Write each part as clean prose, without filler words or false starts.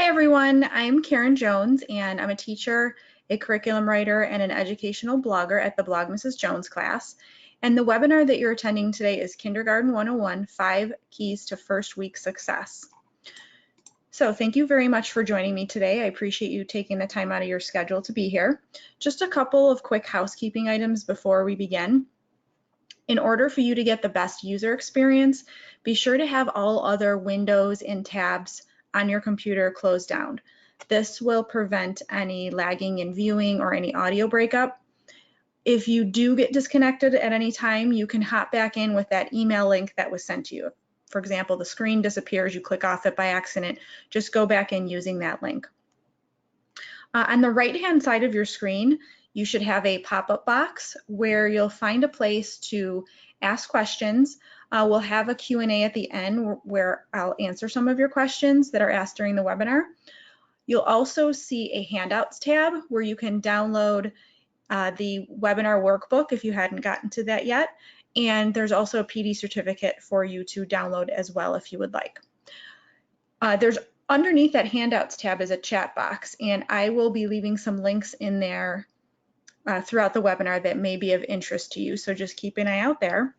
Hi everyone, I'm Karen Jones and I'm a teacher, a curriculum writer, and an educational blogger at the Blog Mrs. Jones class. And the webinar that you're attending today is Kindergarten 101, 5 Keys to First Week Success. So thank you very much for joining me today. I appreciate you taking the time out of your schedule to be here. Just a couple of quick housekeeping items before we begin. In order for you to get the best user experience, be sure to have all other windows and tabs on your computer closed down. This will prevent any lagging in viewing or any audio breakup. If you do get disconnected at any time, you can hop back in with that email link that was sent to you. For example, the screen disappears, you click off it by accident, just go back in using that link. On the right-hand side of your screen, you should have a pop-up box where you'll find a place to ask questions. We'll have a Q&A at the end where I'll answer some of your questions that are asked during the webinar. You'll also see a handouts tab where you can download the webinar workbook if you hadn't gotten to that yet. And there's also a PD certificate for you to download as well if you would like. Underneath that handouts tab is a chat box, and I will be leaving some links in there throughout the webinar that may be of interest to you, so just keep an eye out there.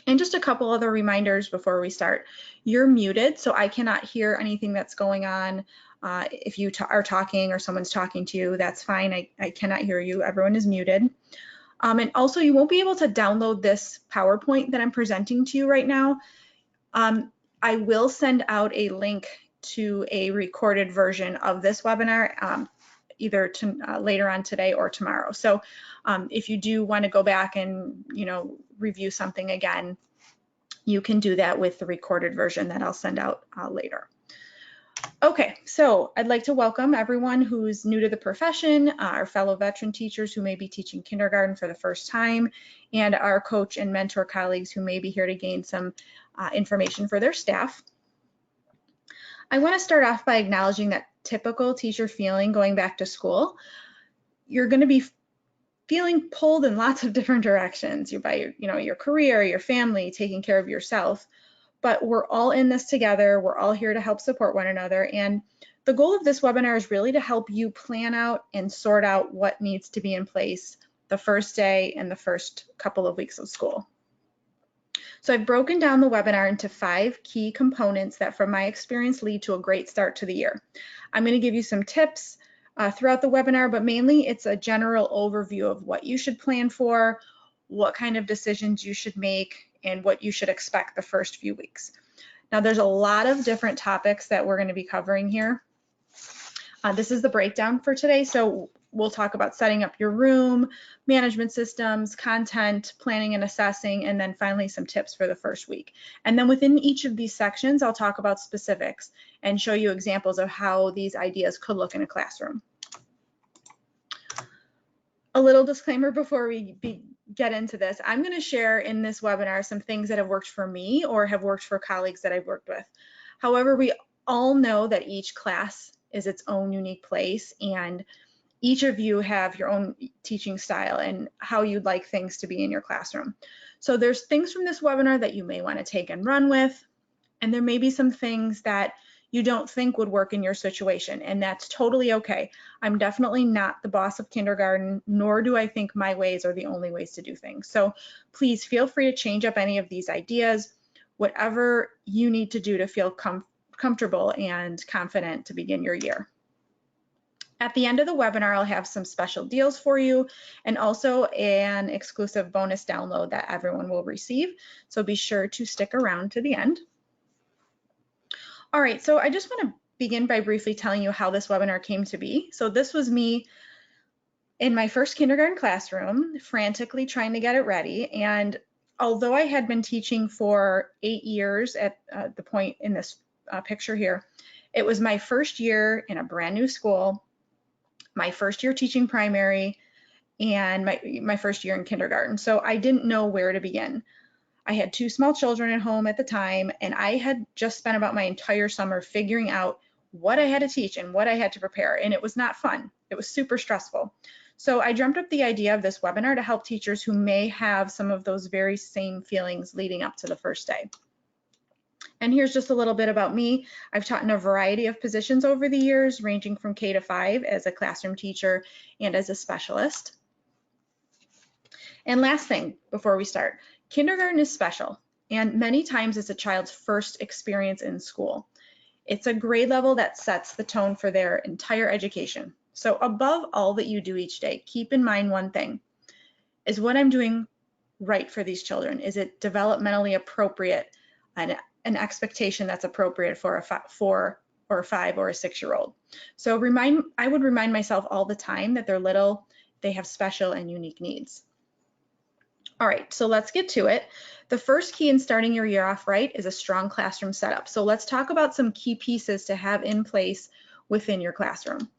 And just a couple other reminders before we start. You're muted, so I cannot hear anything that's going on. If you are talking or someone's talking to you, that's fine. I cannot hear you. Everyone is muted. And also, you won't be able to download this PowerPoint that I'm presenting to you right now. I will send out a link to a recorded version of this webinar either later on today or tomorrow. So if you do want to go back and review something again, you can do that with the recorded version that I'll send out later. Okay, so I'd like to welcome everyone who's new to the profession, our fellow veteran teachers who may be teaching kindergarten for the first time, and our coach and mentor colleagues who may be here to gain some information for their staff. I want to start off by acknowledging that typical teacher feeling going back to school. You're going to be feeling pulled in lots of different directions. You're by your career, your family, taking care of yourself. But we're all in this together. We're all here to help support one another. And the goal of this webinar is really to help you plan out and sort out what needs to be in place the first day and the first couple of weeks of school. So I've broken down the webinar into 5 key components that from my experience lead to a great start to the year. I'm going to give you some tips throughout the webinar, but mainly it's a general overview of what you should plan for, what kind of decisions you should make, and what you should expect the first few weeks. Now there's a lot of different topics that we're going to be covering here. This is the breakdown for today. So we'll talk about setting up your room, management systems, content, planning and assessing, and then finally some tips for the first week. And then within each of these sections, I'll talk about specifics and show you examples of how these ideas could look in a classroom. A little disclaimer before we get into this. I'm going to share in this webinar some things that have worked for me or have worked for colleagues that I've worked with. However, we all know that each class is its own unique place, and each of you have your own teaching style and how you'd like things to be in your classroom. So there's things from this webinar that you may want to take and run with, and there may be some things that you don't think would work in your situation, and that's totally okay. I'm definitely not the boss of kindergarten, nor do I think my ways are the only ways to do things. So please feel free to change up any of these ideas, whatever you need to do to feel comfortable and confident to begin your year. At the end of the webinar, I'll have some special deals for you and also an exclusive bonus download that everyone will receive. So be sure to stick around to the end. All right, so I just want to begin by briefly telling you how this webinar came to be. So this was me in my first kindergarten classroom, frantically trying to get it ready. And although I had been teaching for 8 years at the point in this picture here, it was my first year in a brand new school, my first year teaching primary, and my first year in kindergarten. So I didn't know where to begin. I had 2 small children at home at the time, and I had just spent about my entire summer figuring out what I had to teach and what I had to prepare, and it was not fun. It was super stressful. So I dreamt up the idea of this webinar to help teachers who may have some of those very same feelings leading up to the first day. And here's just a little bit about me. I've taught in a variety of positions over the years, ranging from K to 5 as a classroom teacher and as a specialist. And last thing before we start, kindergarten is special, and many times it's a child's first experience in school. It's a grade level that sets the tone for their entire education. So above all that you do each day, keep in mind one thing: is what I'm doing right for these children? Is it developmentally appropriate, and an expectation that's appropriate for a 4 or 5 or a 6-year-old? So I would remind myself all the time that they're little, they have special and unique needs. All right, so let's get to it. The first key in starting your year off right is a strong classroom setup. So let's talk about some key pieces to have in place within your classroom.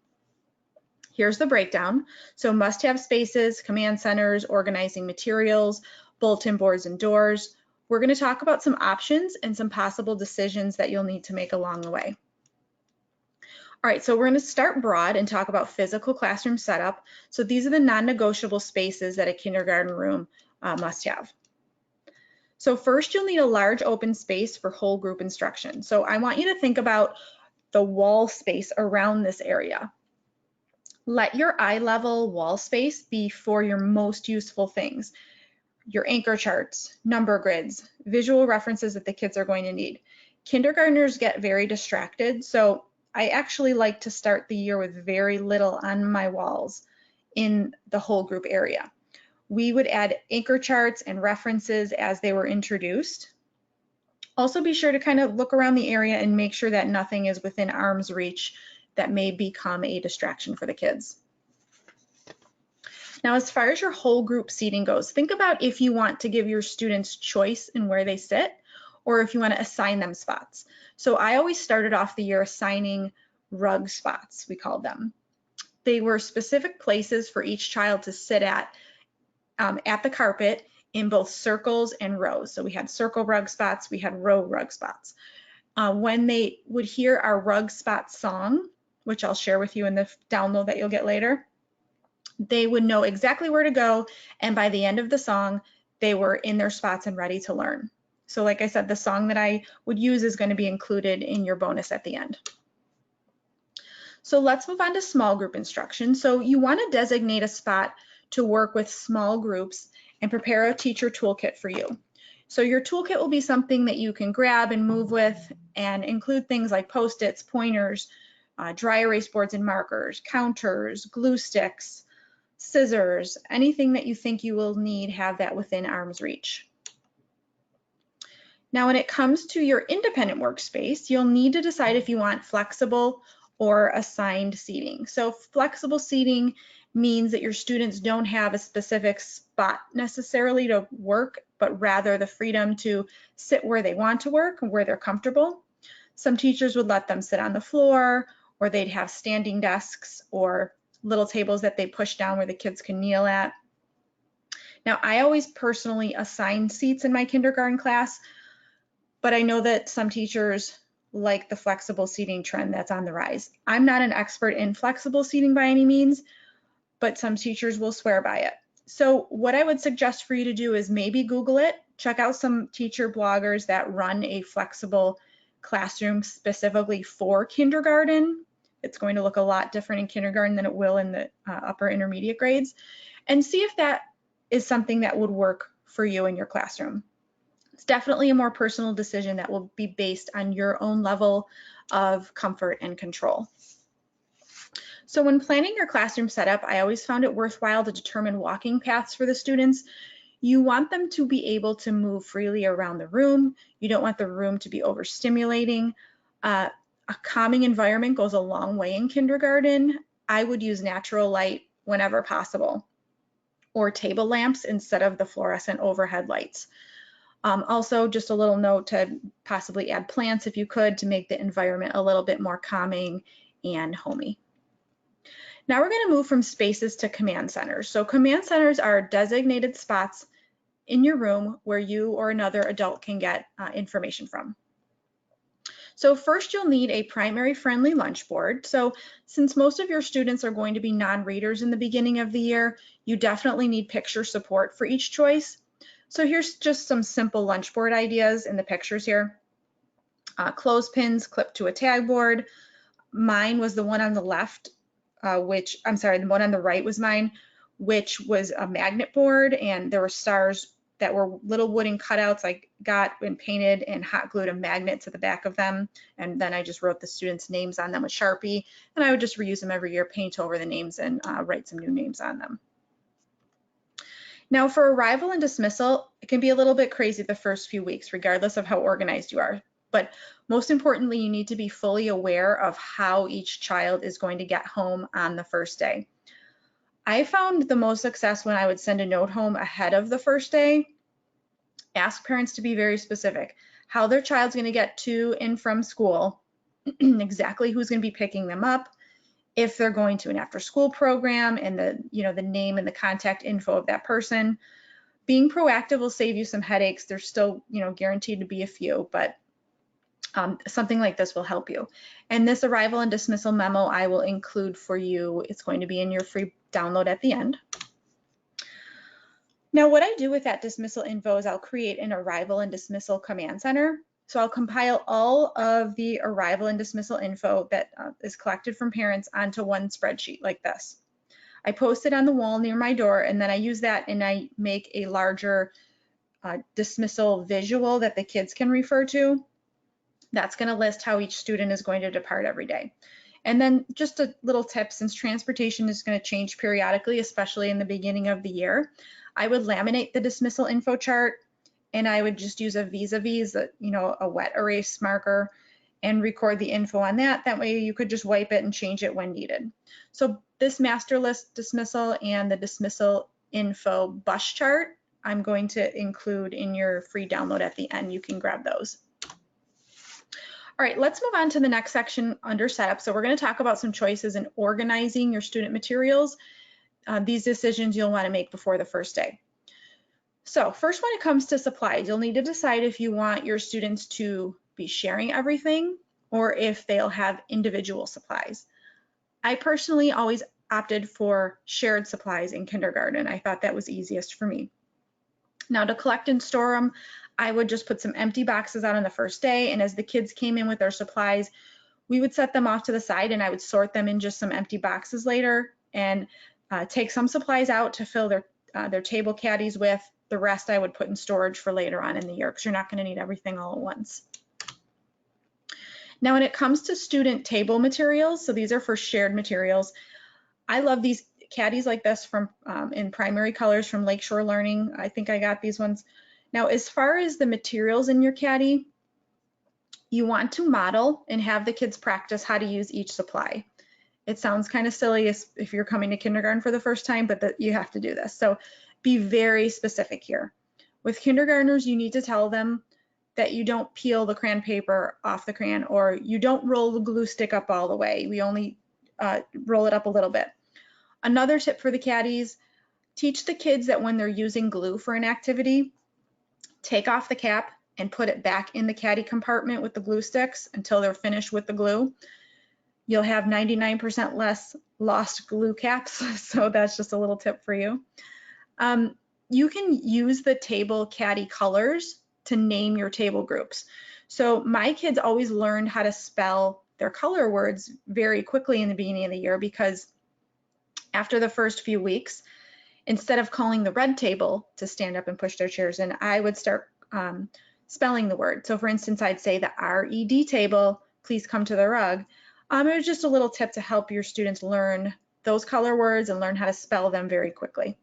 Here's the breakdown. So must-have spaces, command centers, organizing materials, bulletin boards and doors. We're going to talk about some options and some possible decisions that you'll need to make along the way. All right, so we're going to start broad and talk about physical classroom setup. So these are the non-negotiable spaces that a kindergarten room must have. So first, you'll need a large open space for whole group instruction. So I want you to think about the wall space around this area. Let your eye level wall space be for your most useful things: your anchor charts, number grids, visual references that the kids are going to need. Kindergartners get very distracted, so I actually like to start the year with very little on my walls in the whole group area. We would add anchor charts and references as they were introduced. Also be sure to kind of look around the area and make sure that nothing is within arm's reach that may become a distraction for the kids. Now, as far as your whole group seating goes, think about if you want to give your students choice in where they sit, or if you want to assign them spots. So I always started off the year assigning rug spots, we called them. They were specific places for each child to sit at the carpet in both circles and rows. So we had circle rug spots, we had row rug spots. When they would hear our rug spot song, which I'll share with you in the download that you'll get later, they would know exactly where to go, and by the end of the song, they were in their spots and ready to learn. So like I said, the song that I would use is going to be included in your bonus at the end. So let's move on to small group instruction. So you want to designate a spot to work with small groups and prepare a teacher toolkit for you. So your toolkit will be something that you can grab and move with, and include things like Post-its, pointers, dry erase boards and markers, counters, glue sticks, scissors, anything that you think you will need, have that within arm's reach. Now, when it comes to your independent workspace, you'll need to decide if you want flexible or assigned seating. So flexible seating means that your students don't have a specific spot necessarily to work, but rather the freedom to sit where they want to work and where they're comfortable. Some teachers would let them sit on the floor, or they'd have standing desks or little tables that they push down where the kids can kneel at. Now, I always personally assign seats in my kindergarten class, but I know that some teachers like the flexible seating trend that's on the rise. I'm not an expert in flexible seating by any means, but some teachers will swear by it. So what I would suggest for you to do is maybe Google it, check out some teacher bloggers that run a flexible classroom specifically for kindergarten. It's going to look a lot different in kindergarten than it will in the upper intermediate grades, and see if that is something that would work for you in your classroom. It's definitely a more personal decision that will be based on your own level of comfort and control. So when planning your classroom setup, I always found it worthwhile to determine walking paths for the students. You want them to be able to move freely around the room. You don't want the room to be overstimulating. A calming environment goes a long way in kindergarten. I would use natural light whenever possible, or table lamps instead of the fluorescent overhead lights. Also, just a little note to possibly add plants if you could, to make the environment a little bit more calming and homey. Now we're going to move from spaces to command centers. So command centers are designated spots in your room where you or another adult can get information from. So first, you'll need a primary friendly lunch board. So since most of your students are going to be non-readers in the beginning of the year, you definitely need picture support for each choice. So here's just some simple lunch board ideas in the pictures here. clothespins clipped to a tag board. Mine was the one on the left, the one on the right was mine, which was a magnet board, and there were stars that were little wooden cutouts I got and painted and hot glued a magnet to the back of them. And then I just wrote the students' names on them with Sharpie, and I would just reuse them every year, paint over the names, and write some new names on them. Now for arrival and dismissal, it can be a little bit crazy the first few weeks, regardless of how organized you are. But most importantly, you need to be fully aware of how each child is going to get home on the first day. I found the most success when I would send a note home ahead of the first day. Ask parents to be very specific, how their child's going to get to and from school, exactly who's going to be picking them up, if they're going to an after-school program, and the name and the contact info of that person. Being proactive will save you some headaches. There's still guaranteed to be a few, but something like this will help you. And this arrival and dismissal memo I will include for you. It's going to be in your free download at the end. Now what I do with that dismissal info is I'll create an arrival and dismissal command center. So I'll compile all of the arrival and dismissal info that is collected from parents onto one spreadsheet like this. I post it on the wall near my door, and then I use that and I make a larger dismissal visual that the kids can refer to. That's going to list how each student is going to depart every day. And then just a little tip, since transportation is going to change periodically, especially in the beginning of the year, I would laminate the dismissal info chart, and I would just use a vis-a-vis, a wet erase marker, and record the info on that. That way you could just wipe it and change it when needed. So this master list dismissal and the dismissal info bus chart, I'm going to include in your free download at the end. You can grab those. All right, let's move on to the next section under setup. So we're going to talk about some choices in organizing your student materials. These decisions you'll want to make before the first day. So first, when it comes to supplies, you'll need to decide if you want your students to be sharing everything or if they'll have individual supplies. I personally always opted for shared supplies in kindergarten. I thought that was easiest for me. Now to collect and store them, I would just put some empty boxes out on the first day, and as the kids came in with their supplies, we would set them off to the side and I would sort them in just some empty boxes later, and take some supplies out to fill their table caddies with. The rest I would put in storage for later on in the year, because you're not going to need everything all at once. Now when it comes to student table materials, so these are for shared materials, I love these caddies like this from in primary colors from Lakeshore Learning. I think I got these ones. Now as far as the materials in your caddy, you want to model and have the kids practice how to use each supply. It sounds kind of silly if you're coming to kindergarten for the first time, but you have to do this. So be very specific here. With kindergartners, you need to tell them that you don't peel the crayon paper off the crayon, or you don't roll the glue stick up all the way. We only roll it up a little bit. Another tip for the caddies, teach the kids that when they're using glue for an activity, take off the cap and put it back in the caddy compartment with the glue sticks until they're finished with the glue. You'll have 99% less lost glue caps, so that's just a little tip for you. You can use the table caddy colors to name your table groups. So my kids always learned how to spell their color words very quickly in the beginning of the year, because after the first few weeks, instead of calling the red table to stand up and push their chairs in, I would start spelling the word. So for instance, I'd say the RED table, please come to the rug. It was just a little tip to help your students learn those color words and learn how to spell them very quickly.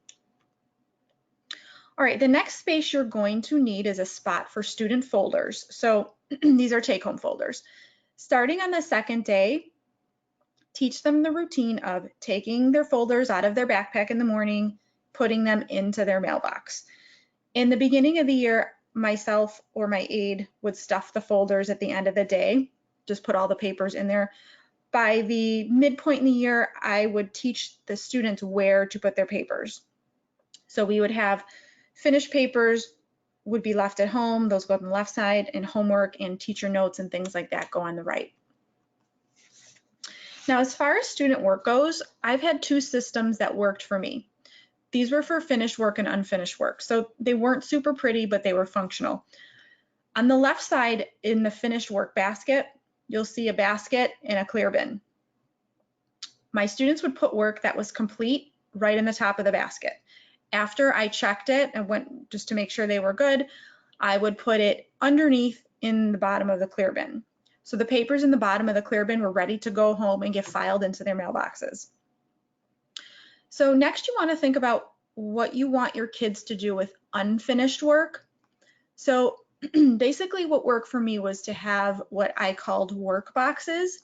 All right, the next space you're going to need is a spot for student folders. So these are take-home folders. Starting on the second day, teach them the routine of taking their folders out of their backpack in the morning, putting them into their mailbox. In the beginning of the year, myself or my aide would stuff the folders at the end of the day, just put all the papers in there. By the midpoint in the year, I would teach the students where to put their papers. So we would have finished papers would be left at home, those go on the left side, and homework and teacher notes and things like that go on the right. Now, as far as student work goes, I've had two systems that worked for me. These were for finished work and unfinished work. So they weren't super pretty, but they were functional. On the left side in the finished work basket, you'll see a basket and a clear bin. My students would put work that was complete right in the top of the basket. After I checked it and went just to make sure they were good, I would put it underneath in the bottom of the clear bin. So the papers in the bottom of the clear bin were ready to go home and get filed into their mailboxes. So next you want to think about what you want your kids to do with unfinished work. So basically what worked for me was to have what I called work boxes.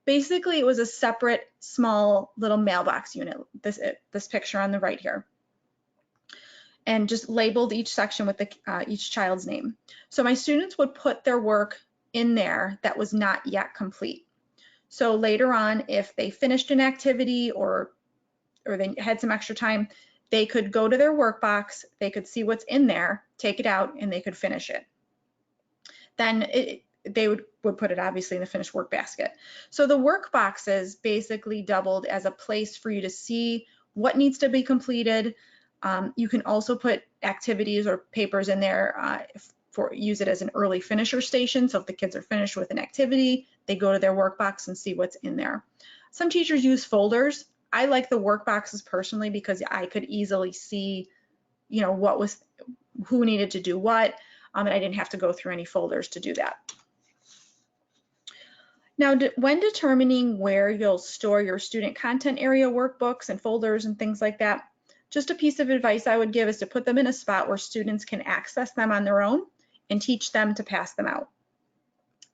Basically, it was a separate, small little mailbox unit, this picture on the right here, and just labeled each section with each child's name. So my students would put their work in there that was not yet complete. So later on, if they finished an activity or they had some extra time, they could go to their work box, they could see what's in there, take it out, and they could finish it. Then they would put it obviously in the finished work basket. So the work boxes basically doubled as a place for you to see what needs to be completed. You can also put activities or papers in there use it as an early finisher station. So if the kids are finished with an activity, they go to their work box and see what's in there. Some teachers use folders. I like the work boxes personally because I could easily see, you know, who needed to do what, and I didn't have to go through any folders to do that. Now, when determining where you'll store your student content area workbooks and folders and things like that, just a piece of advice I would give is to put them in a spot where students can access them on their own and teach them to pass them out.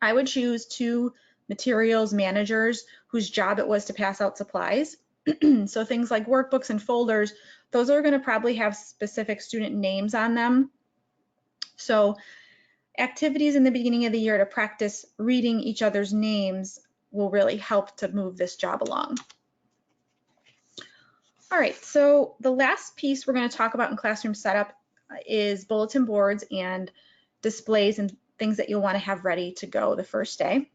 I would choose 2 materials managers whose job it was to pass out supplies. So things like workbooks and folders, those are going to probably have specific student names on them. So activities in the beginning of the year to practice reading each other's names will really help to move this job along. All right, so the last piece we're going to talk about in classroom setup is bulletin boards and displays and things that you'll want to have ready to go the first day.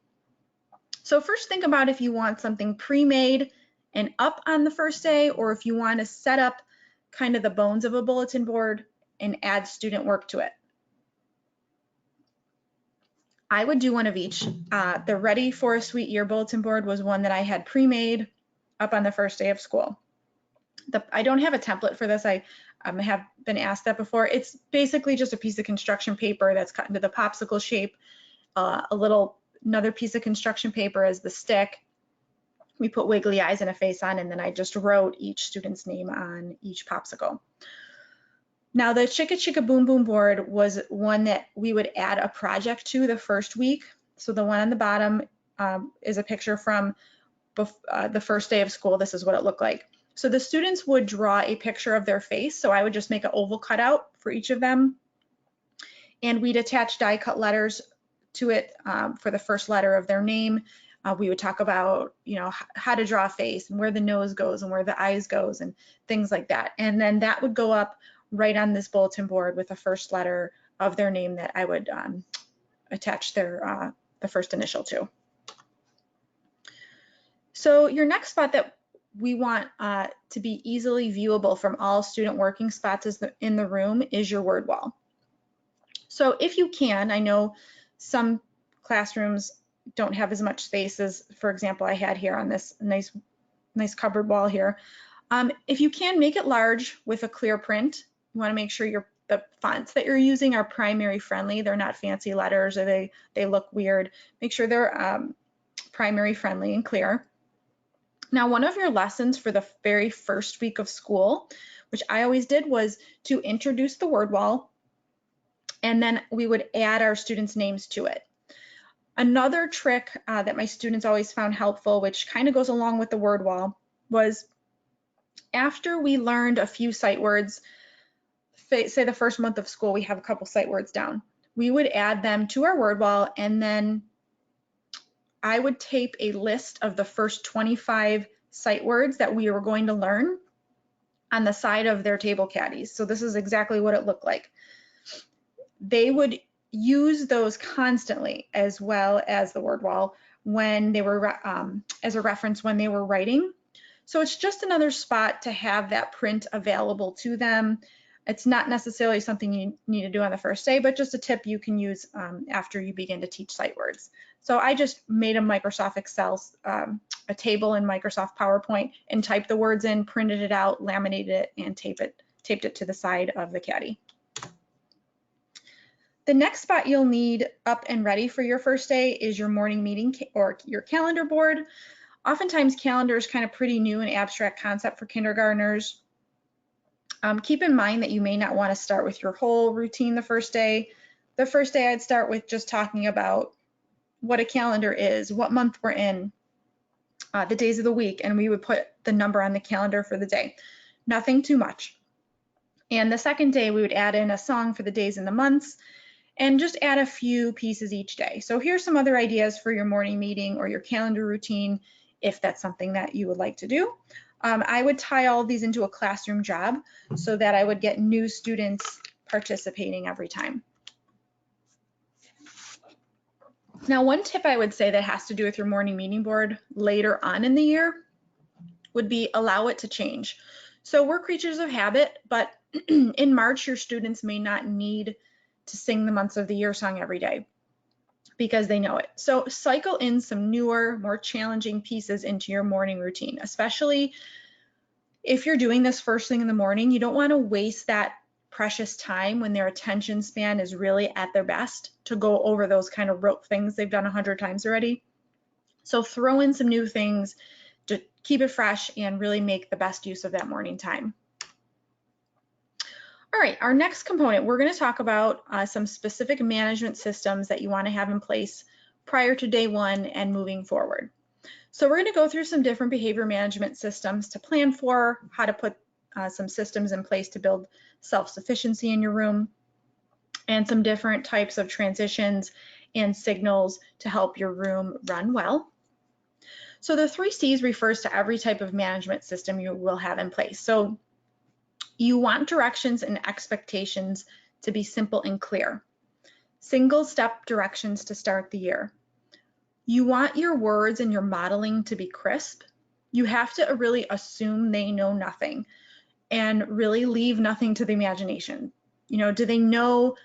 So first think about if you want something pre-made and up on the first day, or if you want to set up kind of the bones of a bulletin board and add student work to it. I would do one of each. The Ready for a Sweet Year bulletin board was one that I had pre-made up on the first day of school. I don't have a template for this. I have been asked that before. It's basically just a piece of construction paper that's cut into the popsicle shape, another piece of construction paper as the stick. We put wiggly eyes and a face on, and then I just wrote each student's name on each popsicle. Now the Chicka Chicka Boom Boom board was one that we would add a project to the first week. So the one on the bottom is a picture from the first day of school. This is what it looked like. So the students would draw a picture of their face. So I would just make an oval cutout for each of them. And we'd attach die cut letters to it for the first letter of their name. We would talk about, you know, how to draw a face and where the nose goes and where the eyes goes and things like that. And then that would go up right on this bulletin board with the first letter of their name that I would attach the first initial to. So your next spot that we want to be easily viewable from all student working spots in the room is your word wall. So if you can, I know some classrooms don't have as much space as, for example, I had here on this nice cupboard wall here. If you can, make it large with a clear print. You want to make sure the fonts that you're using are primary friendly. They're not fancy letters or they look weird. Make sure they're primary friendly and clear. Now, one of your lessons for the very first week of school, which I always did, was to introduce the word wall, and then we would add our students' names to it. Another trick that my students always found helpful, which kind of goes along with the word wall, was after we learned a few sight words, say the first month of school, we have a couple sight words down. We would add them to our word wall, and then I would tape a list of the first 25 sight words that we were going to learn on the side of their table caddies. So this is exactly what it looked like. They would use those constantly, as well as the word wall, when they were as a reference when they were writing. So it's just another spot to have that print available to them. It's not necessarily something you need to do on the first day, but just a tip you can use after you begin to teach sight words. So I just made a Microsoft Excel, a table in Microsoft PowerPoint, and typed the words in, printed it out, laminated it, and taped it to the side of the caddy. The next spot you'll need up and ready for your first day is your morning meeting or your calendar board. Oftentimes calendar is kind of pretty new and abstract concept for kindergartners. Keep in mind that you may not want to start with your whole routine the first day. The first day I'd start with just talking about what a calendar is, what month we're in, the days of the week, and we would put the number on the calendar for the day. Nothing too much. And the second day we would add in a song for the days and the months and just add a few pieces each day. So here's some other ideas for your morning meeting or your calendar routine if that's something that you would like to do. I would tie all of these into a classroom job so that I would get new students participating every time. Now, one tip I would say that has to do with your morning meeting board later on in the year would be allow it to change. So we're creatures of habit, but in March, your students may not need to sing the months of the year song every day because they know it. So cycle in some newer, more challenging pieces into your morning routine, especially if you're doing this first thing in the morning. You don't want to waste that precious time when their attention span is really at their best to go over those kind of rote things they've done 100 times already. So throw in some new things to keep it fresh and really make the best use of that morning time. All right, our next component, we're going to talk about some specific management systems that you want to have in place prior to day one and moving forward. So we're going to go through some different behavior management systems to plan for, how to put some systems in place to build self-sufficiency in your room, and some different types of transitions and signals to help your room run well. So the 3 C's refers to every type of management system you will have in place. So you want directions and expectations to be simple and clear. Single step directions to start the year. You want your words and your modeling to be crisp. You have to really assume they know nothing and really leave nothing to the imagination. You know, do they know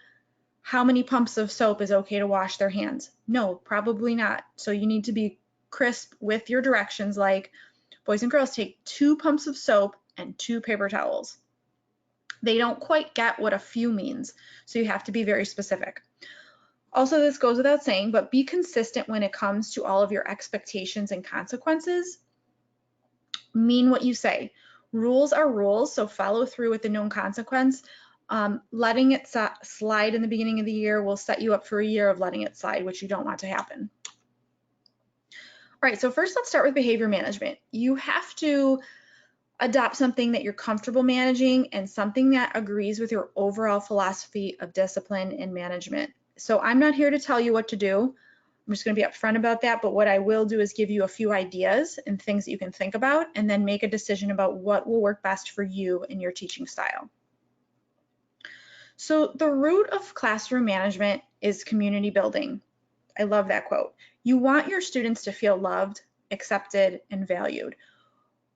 how many pumps of soap is okay to wash their hands? No, probably not. So you need to be crisp with your directions, like boys and girls take 2 pumps of soap and 2 paper towels. They don't quite get what a few means, so you have to be very specific. Also, this goes without saying, but be consistent when it comes to all of your expectations and consequences. Mean what you say. Rules are rules, so follow through with the known consequence. Letting it slide in the beginning of the year will set you up for a year of letting it slide, which you don't want to happen. All right, so first let's start with behavior management. You have to adopt something that you're comfortable managing and something that agrees with your overall philosophy of discipline and management. So I'm not here to tell you what to do. I'm just going to be upfront about that, but what I will do is give you a few ideas and things that you can think about and then make a decision about what will work best for you and your teaching style. So the root of classroom management is community building. I love that quote. You want your students to feel loved, accepted, and valued.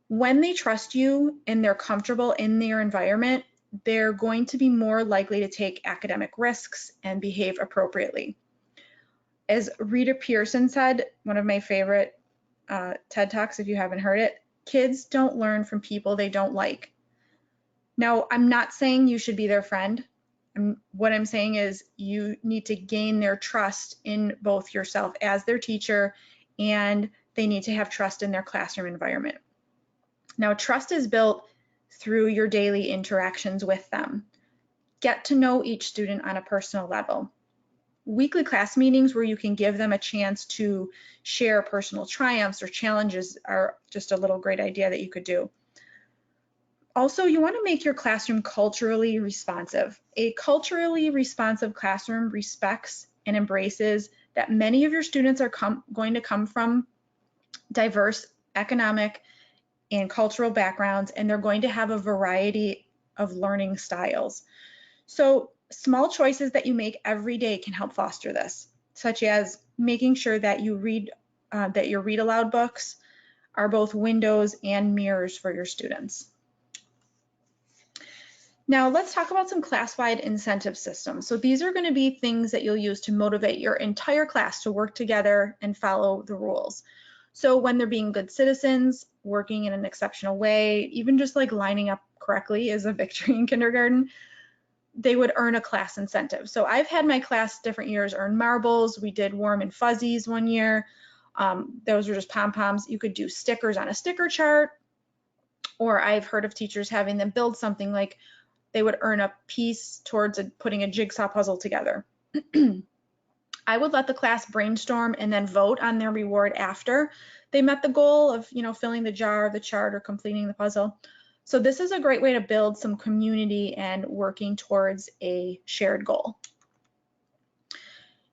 When they trust you and they're comfortable in their environment, they're going to be more likely to take academic risks and behave appropriately. As Rita Pearson said, one of my favorite TED Talks, if you haven't heard it, kids don't learn from people they don't like. Now, I'm not saying you should be their friend. What I'm saying is you need to gain their trust in both yourself as their teacher, and they need to have trust in their classroom environment. Now, trust is built through your daily interactions with them. Get to know each student on a personal level. Weekly class meetings where you can give them a chance to share personal triumphs or challenges are just a little great idea that you could do. Also, you want to make your classroom culturally responsive. A culturally responsive classroom respects and embraces that many of your students are going to come from diverse economic and cultural backgrounds, and they're going to have a variety of learning styles. So small choices that you make every day can help foster this, such as making sure that you read that your read aloud books are both windows and mirrors for your students. Now let's talk about some class-wide incentive systems. So these are going to be things that you'll use to motivate your entire class to work together and follow the rules. So when they're being good citizens, working in an exceptional way, even just like lining up correctly is a victory in kindergarten, they would earn a class incentive. So I've had my class different years earn marbles. We did warm and fuzzies one year. Those were just pom-poms. You could do stickers on a sticker chart, or I've heard of teachers having them build something like they would earn a piece towards putting a jigsaw puzzle together. I would let the class brainstorm and then vote on their reward after they met the goal of, filling the jar, the chart, or completing the puzzle. So this is a great way to build some community and working towards a shared goal.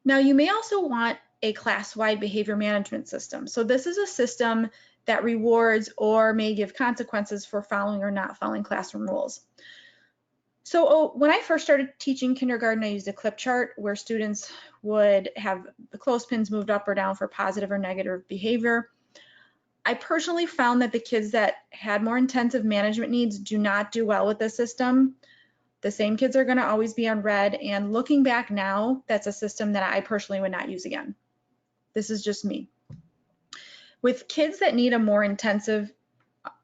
Now, you may also want a class-wide behavior management system. So this is a system that rewards or may give consequences for following or not following classroom rules. So when I first started teaching kindergarten, I used a clip chart where students would have the clothespins moved up or down for positive or negative behavior. I personally found that the kids that had more intensive management needs do not do well with this system. The same kids are going to always be on red, and looking back now, that's a system that I personally would not use again. This is just me. With kids that need a more intensive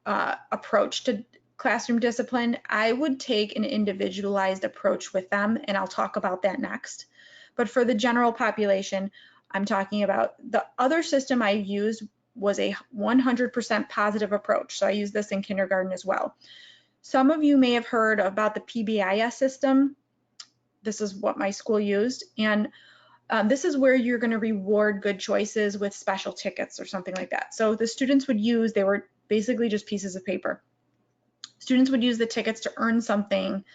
approach to classroom discipline, I would take an individualized approach with them, and I'll talk about that next. But for the general population, I'm talking about the other system I used was a 100% positive approach. So I use this in kindergarten as well. Some of you may have heard about the PBIS system. This is what my school used. And this is where you're going to reward good choices with special tickets or something like that. So the students would use, they were basically just pieces of paper. Students would use the tickets to earn something,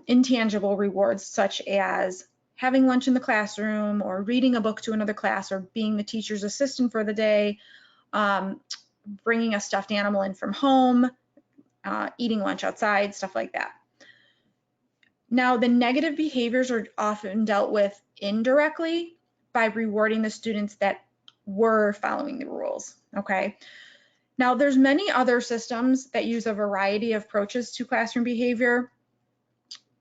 intangible rewards, such as having lunch in the classroom, or reading a book to another class, or being the teacher's assistant for the day, bringing a stuffed animal in from home, eating lunch outside, stuff like that. Now, the negative behaviors are often dealt with indirectly by rewarding the students that were following the rules, okay? Now, there's many other systems that use a variety of approaches to classroom behavior.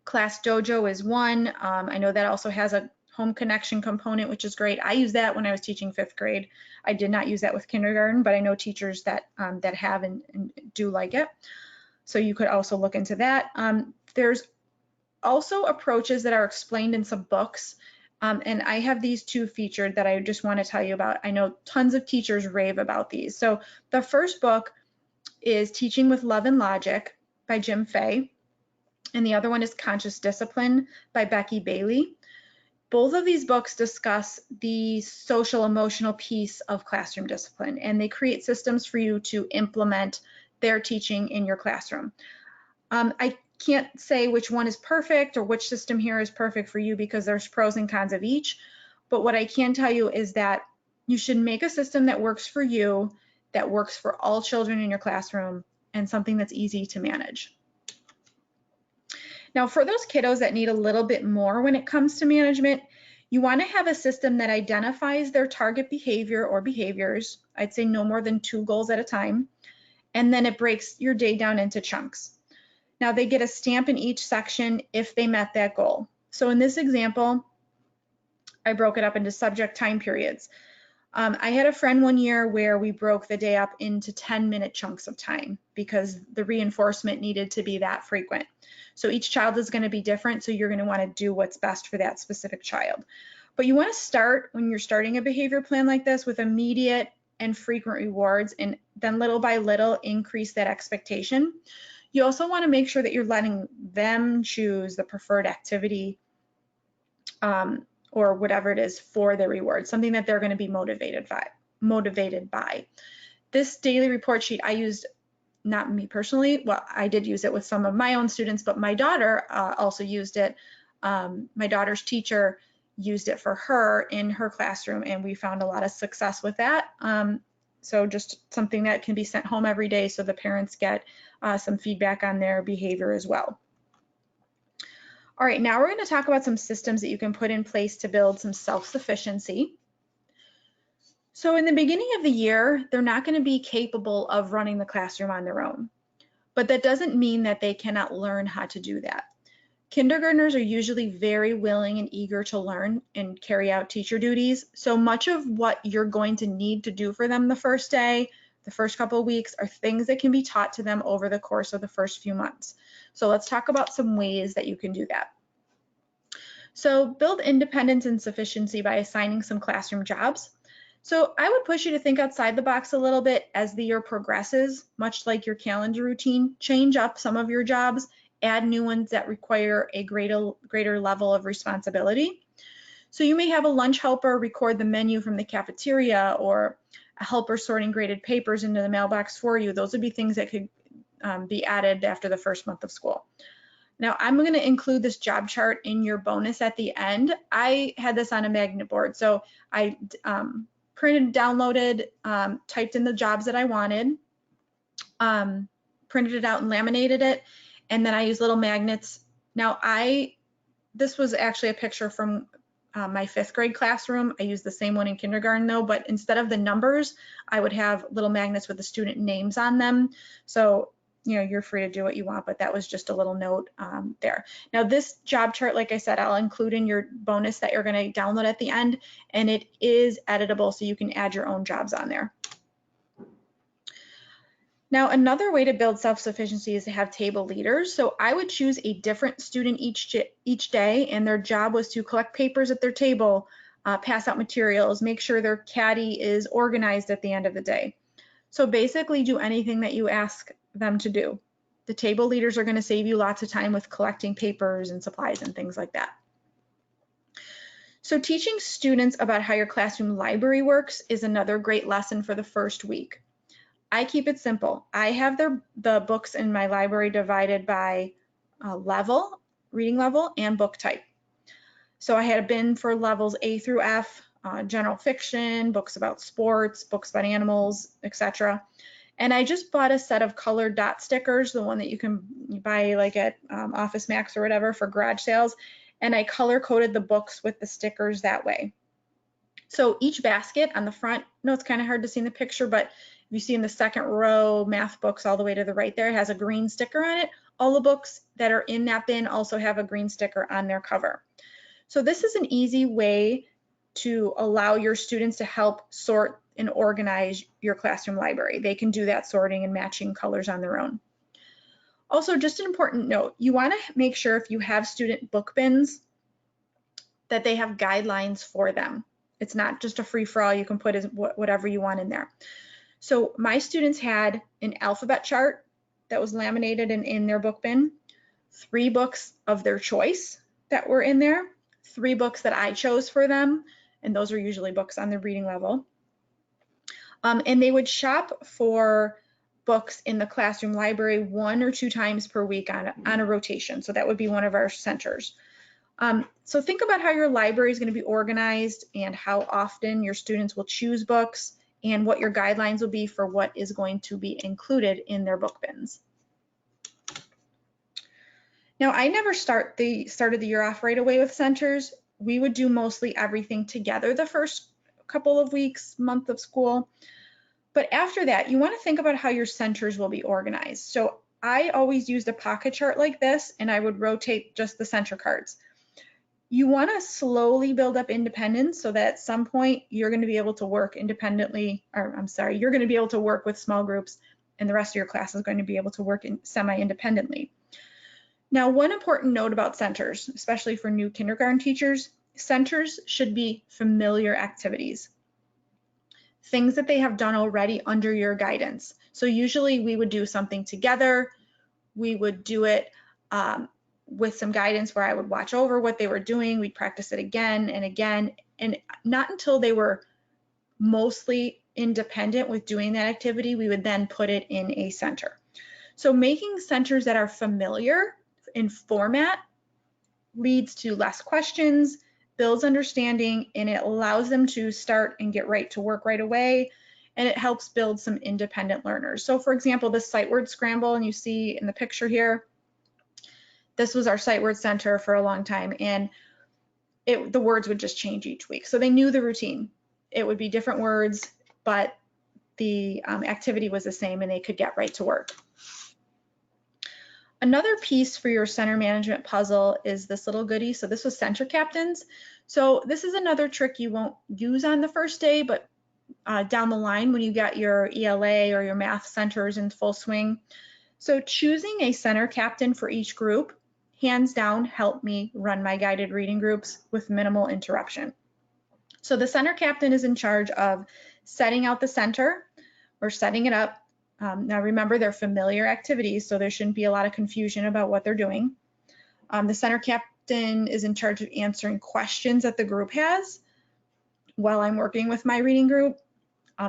Class Dojo is one. I know that also has a home connection component, which is great. I used that when I was teaching 5th grade. I did not use that with kindergarten, but I know teachers that that have and do like it. So you could also look into that. There's also approaches that are explained in some books, and I have these two featured that I just want to tell you about. I know tons of teachers rave about these. So the first book is Teaching with Love and Logic by Jim Fay, and the other one is Conscious Discipline by Becky Bailey. Both of these books discuss the social emotional piece of classroom discipline, and they create systems for you to implement their teaching in your classroom. I can't say which one is perfect or which system here is perfect for you, because there's pros and cons of each. But what I can tell you is that you should make a system that works for you, that works for all children in your classroom, and something that's easy to manage. Now, for those kiddos that need a little bit more when it comes to management, you want to have a system that identifies their target behavior or behaviors. I'd say no more than 2 goals at a time. And then it breaks your day down into chunks. Now, they get a stamp in each section if they met that goal. So in this example, I broke it up into subject time periods. I had a friend one year where we broke the day up into 10-minute chunks of time because the reinforcement needed to be that frequent. So each child is going to be different, so you're going to want to do what's best for that specific child. But you want to start, when you're starting a behavior plan like this, with immediate and frequent rewards, and then little by little increase that expectation. You also want to make sure that you're letting them choose the preferred activity or whatever it is for the reward, something that they're going to be motivated by. This daily report sheet I used, not me personally, well, I did use it with some of my own students, but my daughter also used it. My daughter's teacher used it for her in her classroom, and we found a lot of success with that. So just something that can be sent home every day so the parents get some feedback on their behavior as well. All right, now we're going to talk about some systems that you can put in place to build some self-sufficiency. So in the beginning of the year, they're not going to be capable of running the classroom on their own. but that doesn't mean that they cannot learn how to do that. Kindergartners are usually very willing and eager to learn and carry out teacher duties. So much of what you're going to need to do for them the first day, the first couple of weeks, are things that can be taught to them over the course of the first few months. So let's talk about some ways that you can do that. So build independence and sufficiency by assigning some classroom jobs. So I would push you to think outside the box a little bit as the year progresses, much like your calendar routine. Change up some of your jobs, add new ones that require a greater level of responsibility. So you may have a lunch helper record the menu from the cafeteria, or a helper sorting graded papers into the mailbox for you. Those would be things that could be added after the first month of school. Now I'm going to include this job chart in your bonus at the end. I had this on a magnet board, so I printed, downloaded, typed in the jobs that I wanted, printed it out and laminated it, and then I use little magnets. Now this was actually a picture from my 5th grade classroom. I used the same one in kindergarten though, but instead of the numbers, I would have little magnets with the student names on them. So, you know, you're free to do what you want, but that was just a little note there. Now this job chart, like I said, I'll include in your bonus that you're going to download at the end, and it is editable, so you can add your own jobs on there. Now, another way to build self-sufficiency is to have table leaders. So I would choose a different student each day, and their job was to collect papers at their table, pass out materials, make sure their caddy is organized at the end of the day. So basically do anything that you ask them to do. The table leaders are going to save you lots of time with collecting papers and supplies and things like that. So teaching students about how your classroom library works is another great lesson for the first week. I keep it simple. I have the books in my library divided by level, reading level, and book type. So I had a bin for levels A through F, general fiction, books about sports, books about animals, etc. And I just bought a set of colored dot stickers, the one that you can buy like at Office Max or whatever for garage sales, and I color coded the books with the stickers that way. So each basket on the front, no, it's kind of hard to see in the picture, but if you see in the second row, math books all the way to the right there, it has a green sticker on it. All the books that are in that bin also have a green sticker on their cover. So this is an easy way to allow your students to help sort and organize your classroom library. They can do that sorting and matching colors on their own. Also, just an important note, you want to make sure if you have student book bins that they have guidelines for them. It's not just a free-for-all, you can put whatever you want in there. So my students had an alphabet chart that was laminated and in their book bin, 3 books of their choice that were in there, 3 books that I chose for them, and those are usually books on the reading level. And they would shop for books in the classroom library 1 or 2 times per week on a rotation. So that would be one of our centers. So think about how your library is going to be organized and how often your students will choose books and what your guidelines will be for what is going to be included in their book bins. Now, I never started the year off right away with centers. We would do mostly everything together the first couple of weeks, month of school. But after that, you want to think about how your centers will be organized. So I always used a pocket chart like this, and I would rotate just the center cards. You want to slowly build up independence so that at some point you're going to be able to work independently, or I'm sorry, you're going to be able to work with small groups and the rest of your class is going to be able to work semi-independently. Now, one important note about centers, especially for new kindergarten teachers, centers should be familiar activities, things that they have done already under your guidance. So usually we would do something together. We would do it with some guidance where I would watch over what they were doing. We'd practice it again and again, and not until they were mostly independent with doing that activity, we would then put it in a center. So making centers that are familiar in format leads to less questions, builds understanding, and it allows them to start and get right to work right away, and it helps build some independent learners. So for example, the sight word scramble, and you see in the picture here, this was our sight word center for a long time, and the words would just change each week. So they knew the routine. It would be different words, but the activity was the same and they could get right to work. Another piece for your center management puzzle is this little goodie. So this was center captains. So this is another trick you won't use on the first day, but down the line when you get your ELA or your math centers in full swing. So choosing a center captain for each group, hands down, helped me run my guided reading groups with minimal interruption. So the center captain is in charge of setting out the center or setting it up. Now remember, they're familiar activities, so there shouldn't be a lot of confusion about what they're doing. The center captain is in charge of answering questions that the group has while I'm working with my reading group.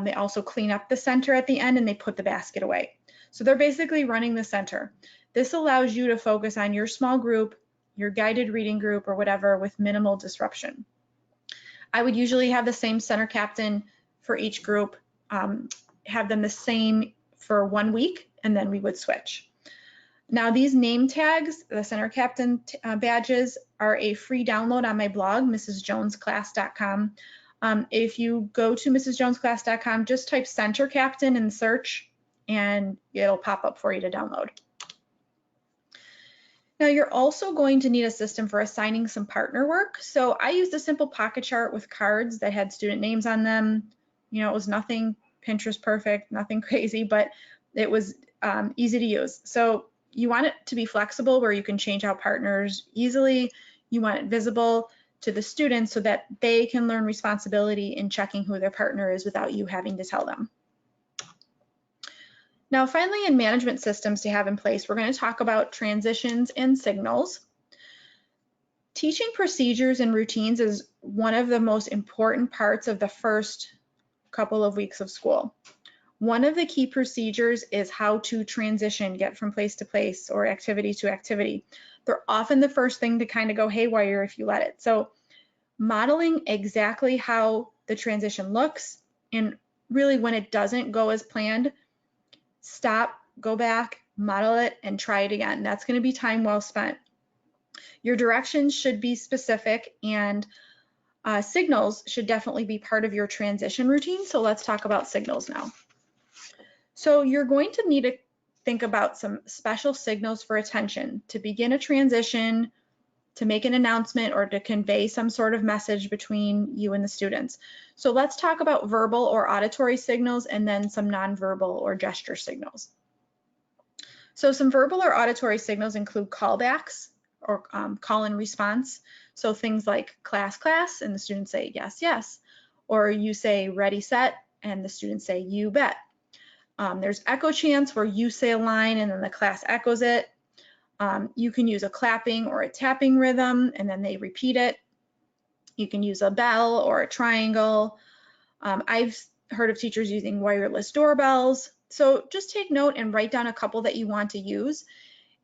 They also clean up the center at the end and they put the basket away. So they're basically running the center. This allows you to focus on your small group, your guided reading group or whatever with minimal disruption. I would usually have the same center captain for each group, have them the same for 1 week, and then we would switch. Now these name tags, the center captain badges, are a free download on my blog, mrsjonesclass.com. If you go to mrsjonesclass.com, just type center captain in search and it'll pop up for you to download. Now you're also going to need a system for assigning some partner work. So I used a simple pocket chart with cards that had student names on them. You know, it was nothing Pinterest perfect, nothing crazy, but it was easy to use. So you want it to be flexible where you can change out partners easily. You want it visible to the students so that they can learn responsibility in checking who their partner is without you having to tell them. Now, finally, in management systems to have in place, we're going to talk about transitions and signals. Teaching procedures and routines is one of the most important parts of the first couple of weeks of school. One of the key procedures is how to transition, get from place to place or activity to activity. They're often the first thing to kind of go haywire if you let it. So modeling exactly how the transition looks, and really when it doesn't go as planned, stop, go back, model it, and try it again. That's going to be time well spent. Your directions should be specific, and signals should definitely be part of your transition routine. So let's talk about signals now. So you're going to need to think about some special signals for attention to begin a transition, to make an announcement, or to convey some sort of message between you and the students. So let's talk about verbal or auditory signals and then some nonverbal or gesture signals. So some verbal or auditory signals include callbacks or call and response. So things like class, class, and the students say yes, yes. Or you say ready, set, and the students say you bet. There's echo chants where you say a line and then the class echoes it. You can use a clapping or a tapping rhythm and then they repeat it. You can use a bell or a triangle. I've heard of teachers using wireless doorbells. So just take note and write down a couple that you want to use.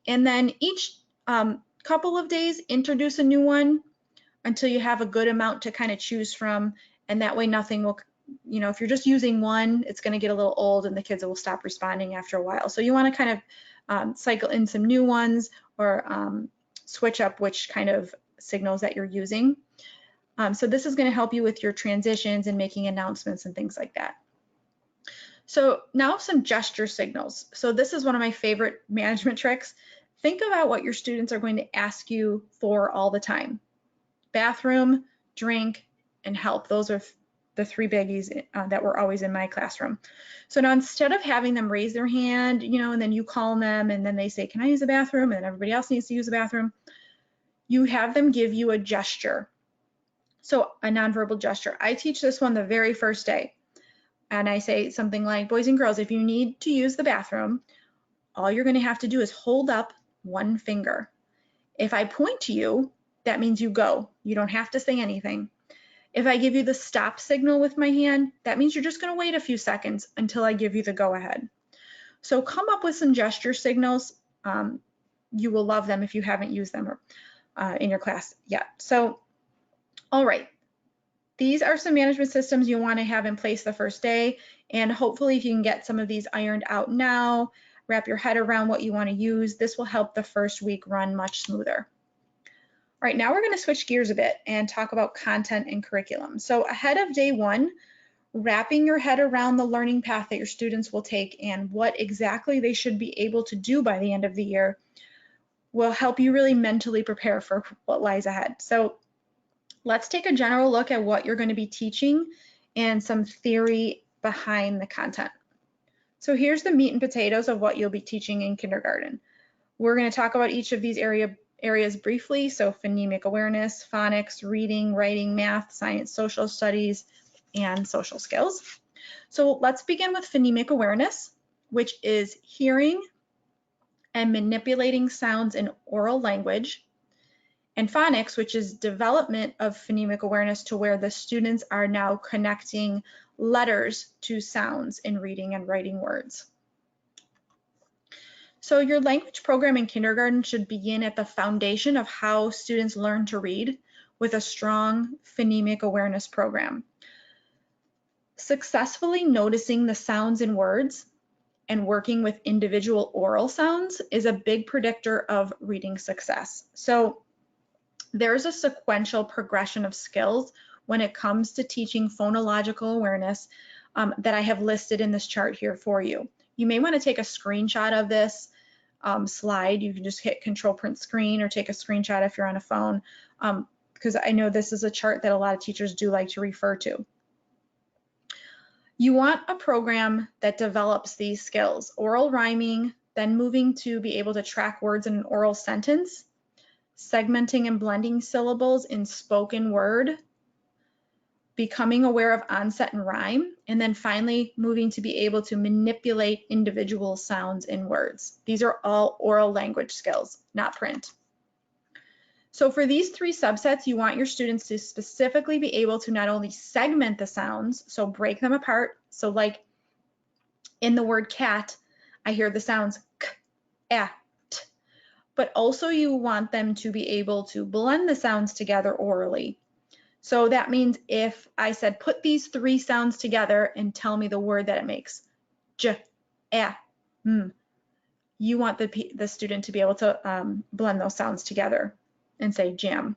And then each couple of days, introduce a new one until you have a good amount to kind of choose from. And that way nothing will, you know, if you're just using one, it's going to get a little old and the kids will stop responding after a while. So you want to kind of cycle in some new ones or switch up which kind of signals that you're using. So this is going to help you with your transitions and making announcements and things like that. So now some gesture signals. So this is one of my favorite management tricks. Think about what your students are going to ask you for all the time. Bathroom, drink, and help. Those are the three biggies that were always in my classroom. So now instead of having them raise their hand, you know, and then you call them and then they say, can I use the bathroom? And then everybody else needs to use the bathroom. You have them give you a gesture. So a nonverbal gesture. I teach this one the very first day. And I say something like, boys and girls, if you need to use the bathroom, all you're going to have to do is hold up one finger. If I point to you, that means you go. You don't have to say anything. If I give you the stop signal with my hand, that means you're just going to wait a few seconds until I give you the go ahead. So come up with some gesture signals. You will love them if you haven't used them in your class yet. So, all right. These are some management systems you want to have in place the first day, and hopefully if you can get some of these ironed out now, wrap your head around what you want to use, this will help the first week run much smoother. All right, now we're going to switch gears a bit and talk about content and curriculum. So ahead of day one, wrapping your head around the learning path that your students will take and what exactly they should be able to do by the end of the year, will help you really mentally prepare for what lies ahead. So let's take a general look at what you're going to be teaching and some theory behind the content. So here's the meat and potatoes of what you'll be teaching in kindergarten. We're going to talk about each of these areas briefly. So phonemic awareness, phonics, reading, writing, math, science, social studies, and social skills. So let's begin with phonemic awareness, which is hearing and manipulating sounds in oral language, and phonics, which is development of phonemic awareness to where the students are now connecting letters to sounds in reading and writing words. So your language program in kindergarten should begin at the foundation of how students learn to read with a strong phonemic awareness program. Successfully noticing the sounds in words and working with individual oral sounds is a big predictor of reading success. So there's a sequential progression of skills when it comes to teaching phonological awareness that I have listed in this chart here for you. You may want to take a screenshot of this slide. You can just hit Control Print Screen or take a screenshot if you're on a phone, because I know this is a chart that a lot of teachers do like to refer to. You want a program that develops these skills: oral rhyming, then moving to be able to track words in an oral sentence, segmenting and blending syllables in spoken word, becoming aware of onset and rhyme, and then finally moving to be able to manipulate individual sounds in words. These are all oral language skills, not print. So for these three subsets, you want your students to specifically be able to not only segment the sounds, so break them apart. So like in the word cat, I hear the sounds k, a, t, but also you want them to be able to blend the sounds together orally. So that means if I said, put these three sounds together and tell me the word that it makes, j, a, m, you want the student to be able to blend those sounds together and say jam.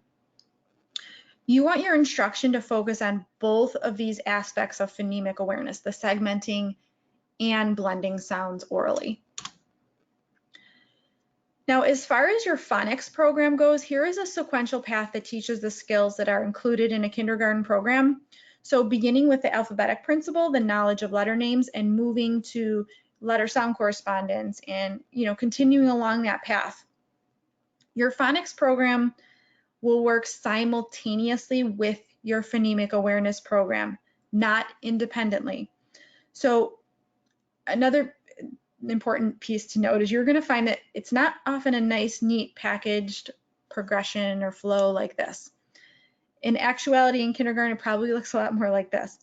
You want your instruction to focus on both of these aspects of phonemic awareness, the segmenting and blending sounds orally. Now, as far as your phonics program goes, here is a sequential path that teaches the skills that are included in a kindergarten program. So beginning with the alphabetic principle, the knowledge of letter names, and moving to letter sound correspondence and continuing along that path. Your phonics program will work simultaneously with your phonemic awareness program, not independently. So another important piece to note is you're going to find that it's not often a nice, neat, packaged progression or flow like this. In actuality, in kindergarten, it probably looks a lot more like this.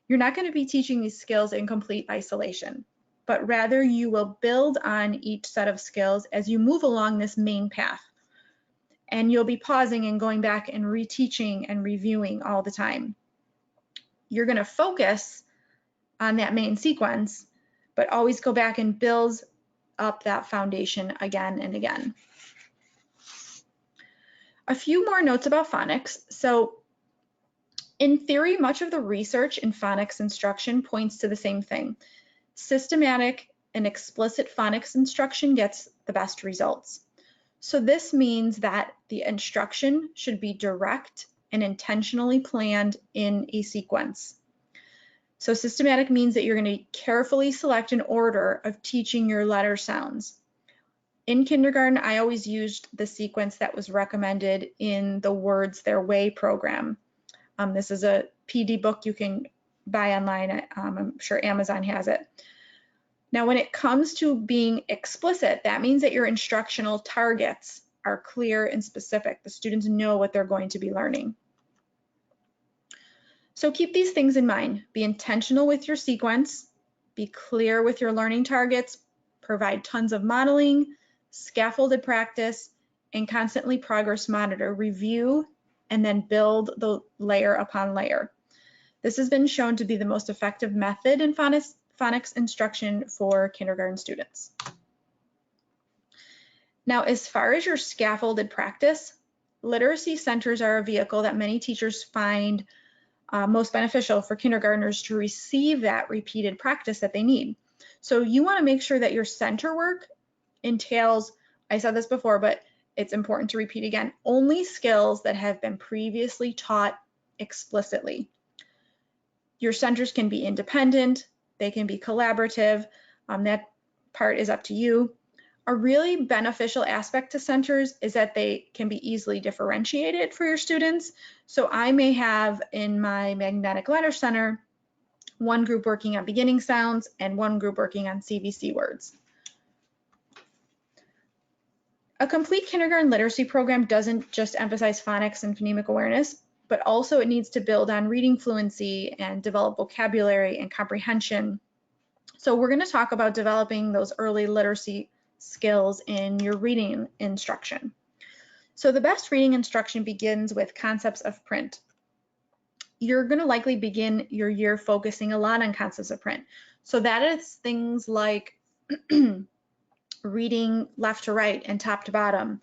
You're not going to be teaching these skills in complete isolation, but rather you will build on each set of skills as you move along this main path. And you'll be pausing and going back and reteaching and reviewing all the time. You're going to focus on that main sequence, but always go back and build up that foundation again and again. A few more notes about phonics. So in theory, much of the research in phonics instruction points to the same thing. Systematic and explicit phonics instruction gets the best results. So this means that the instruction should be direct and intentionally planned in a sequence. So systematic means that you're going to carefully select an order of teaching your letter sounds. In kindergarten, I always used the sequence that was recommended in the Words Their Way program. This is a PD book you can buy online. I'm sure Amazon has it. Now, when it comes to being explicit, that means that your instructional targets are clear and specific. The students know what they're going to be learning. So keep these things in mind. Be intentional with your sequence, be clear with your learning targets, provide tons of modeling, scaffolded practice, and constantly progress monitor, review, and then build the layer upon layer. This has been shown to be the most effective method in phonics instruction for kindergarten students. Now, as far as your scaffolded practice, literacy centers are a vehicle that many teachers find most beneficial for kindergartners to receive that repeated practice that they need. So you want to make sure that your center work entails, I said this before, but it's important to repeat again, only skills that have been previously taught explicitly. Your centers can be independent, they can be collaborative, that part is up to you. A really beneficial aspect to centers is that they can be easily differentiated for your students. So I may have in my magnetic letter center, one group working on beginning sounds and one group working on CVC words. A complete kindergarten literacy program doesn't just emphasize phonics and phonemic awareness, but also it needs to build on reading fluency and develop vocabulary and comprehension. So we're going to talk about developing those early literacy skills in your reading instruction. So the best reading instruction begins with concepts of print. You're going to likely begin your year focusing a lot on concepts of print. So that is things like reading left to right and top to bottom,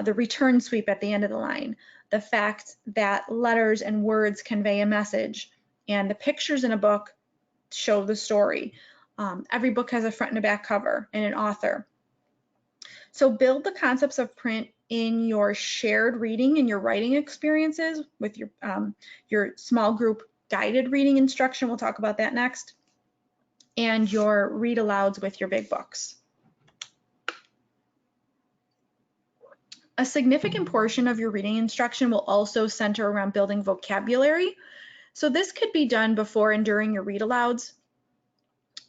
the return sweep at the end of the line, the fact that letters and words convey a message, and the pictures in a book show the story. Every book has a front and a back cover and an author. So build the concepts of print in your shared reading and your writing experiences with your small group guided reading instruction. We'll talk about that next. And your read alouds with your big books. A significant portion of your reading instruction will also center around building vocabulary. So this could be done before and during your read alouds.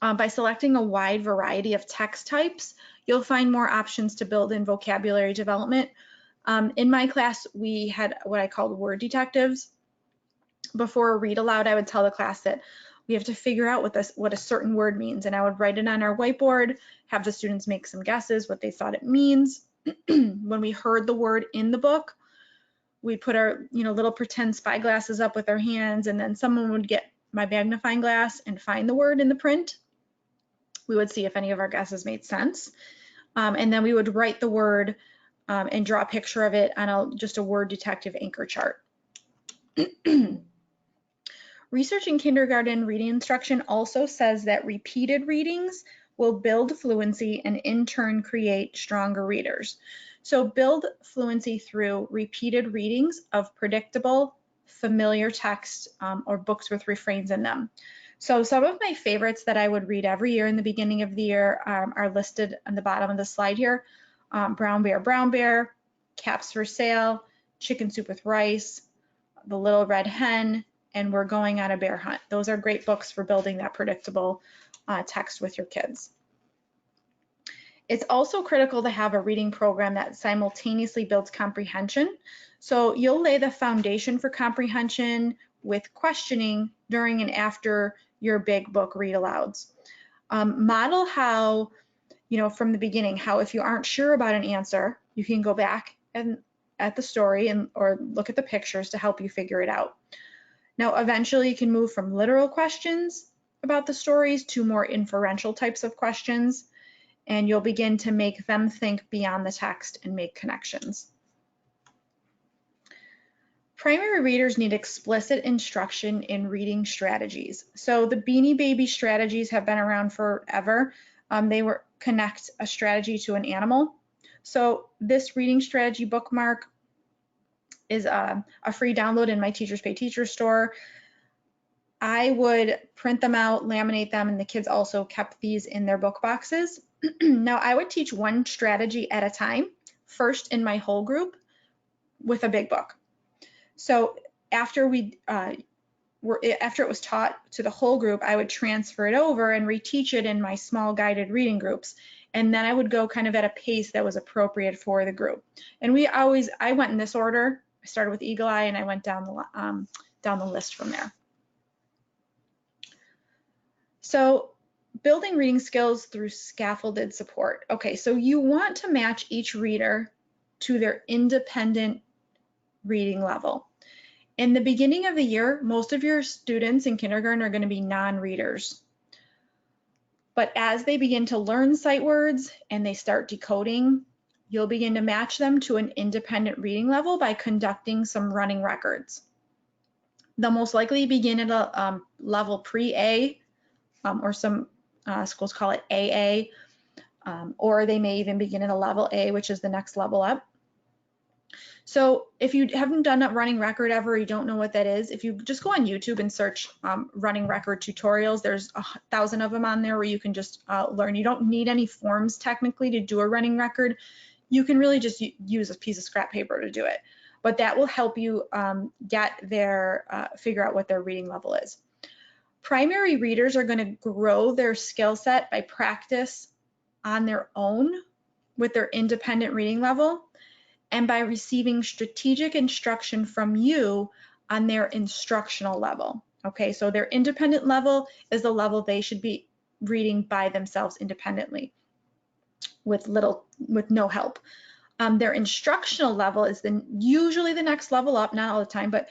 By selecting a wide variety of text types, you'll find more options to build in vocabulary development. In my class, we had what I called word detectives. Before a read aloud, I would tell the class that we have to figure out what a certain word means, and I would write it on our whiteboard, have the students make some guesses what they thought it means. When we heard the word in the book, we put our little pretend spy glasses up with our hands, and then someone would get my magnifying glass and find the word in the print. We would see if any of our guesses made sense. And then we would write the word and draw a picture of it on just a word detective anchor chart. Research in kindergarten reading instruction also says that repeated readings will build fluency and in turn create stronger readers. So build fluency through repeated readings of predictable, familiar text or books with refrains in them. So some of my favorites that I would read every year in the beginning of the year are listed on the bottom of the slide here. Brown Bear, Caps for Sale, Chicken Soup with Rice, The Little Red Hen, and We're Going on a Bear Hunt. Those are great books for building that predictable text with your kids. It's also critical to have a reading program that simultaneously builds comprehension. So you'll lay the foundation for comprehension with questioning during and after your big book read alouds. Model how, from the beginning, how if you aren't sure about an answer, you can go back and at the story or look at the pictures to help you figure it out. Now, eventually you can move from literal questions about the stories to more inferential types of questions, and you'll begin to make them think beyond the text and make connections. Primary readers need explicit instruction in reading strategies. So the Beanie Baby strategies have been around forever. They connect a strategy to an animal. So this reading strategy bookmark is a free download in my Teachers Pay Teachers store. I would print them out, laminate them, and the kids also kept these in their book boxes. Now I would teach one strategy at a time, first in my whole group with a big book. So after it was taught to the whole group, I would transfer it over and reteach it in my small guided reading groups. And then I would go kind of at a pace that was appropriate for the group. And I went in this order. I started with Eagle Eye and I went down the list from there. So building reading skills through scaffolded support. Okay, so you want to match each reader to their independent reading level. In the beginning of the year, most of your students in kindergarten are going to be non-readers. But as they begin to learn sight words and they start decoding, you'll begin to match them to an independent reading level by conducting some running records. They'll most likely begin at a level pre-A, or some schools call it AA, or they may even begin at a level A, which is the next level up. So if you haven't done a running record ever, you don't know what that is, if you just go on YouTube and search running record tutorials, there's 1,000 of them on there where you can just learn. You don't need any forms technically to do a running record. You can really just use a piece of scrap paper to do it. But that will help you figure out what their reading level is. Primary readers are going to grow their skill set by practice on their own with their independent reading level and by receiving strategic instruction from you on their instructional level. Okay, so their independent level is the level they should be reading by themselves independently with no help. Their instructional level is usually the next level up, not all the time, but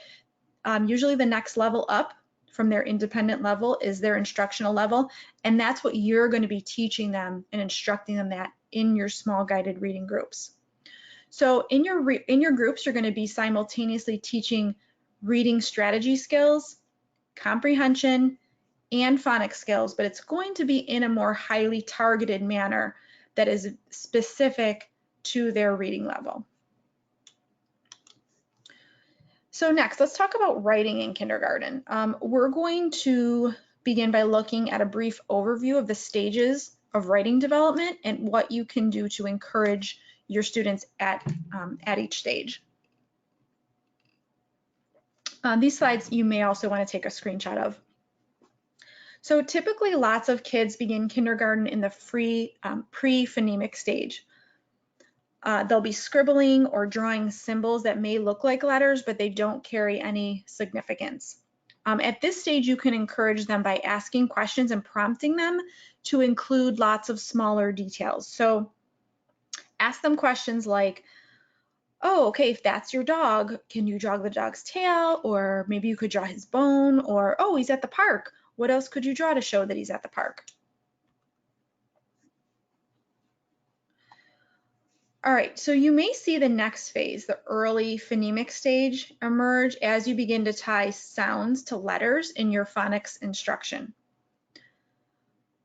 usually the next level up from their independent level is their instructional level, and that's what you're going to be teaching them and instructing them that in your small guided reading groups. So in your groups, you're going to be simultaneously teaching reading strategy skills, comprehension, and phonics skills, but it's going to be in a more highly targeted manner that is specific to their reading level. So next, let's talk about writing in kindergarten. We're going to begin by looking at a brief overview of the stages of writing development and what you can do to encourage your students at each stage. These slides you may also want to take a screenshot of. So typically lots of kids begin kindergarten in the pre-phonemic stage. They'll be scribbling or drawing symbols that may look like letters, but they don't carry any significance. At this stage, you can encourage them by asking questions and prompting them to include lots of smaller details. So ask them questions like, oh, okay, if that's your dog, can you draw the dog's tail? Or maybe you could draw his bone, or, oh, he's at the park. What else could you draw to show that he's at the park? All right, so you may see the next phase, the early phonemic stage, emerge as you begin to tie sounds to letters in your phonics instruction.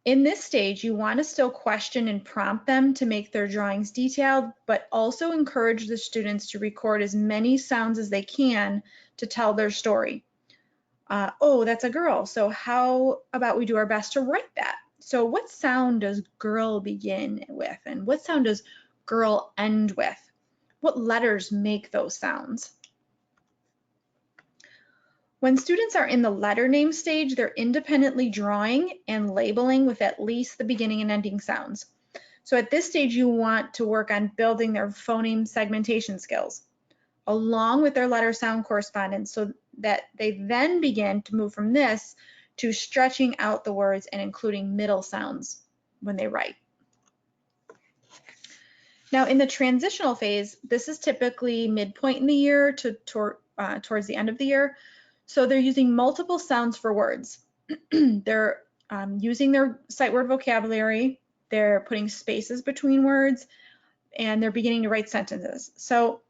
In this stage, you want to still question and prompt them to make their drawings detailed, but also encourage the students to record as many sounds as they can to tell their story. Oh, that's a girl, so how about we do our best to write that? So what sound does girl begin with, and what sound does girl end with? What letters make those sounds? When students are in the letter name stage, they're independently drawing and labeling with at least the beginning and ending sounds. So at this stage, you want to work on building their phoneme segmentation skills along with their letter sound correspondence so that they then begin to move from this to stretching out the words and including middle sounds when they write. Now in the transitional phase, this is typically midpoint in the year towards the end of the year. So they're using multiple sounds for words. They're using their sight word vocabulary, they're putting spaces between words, and they're beginning to write sentences. So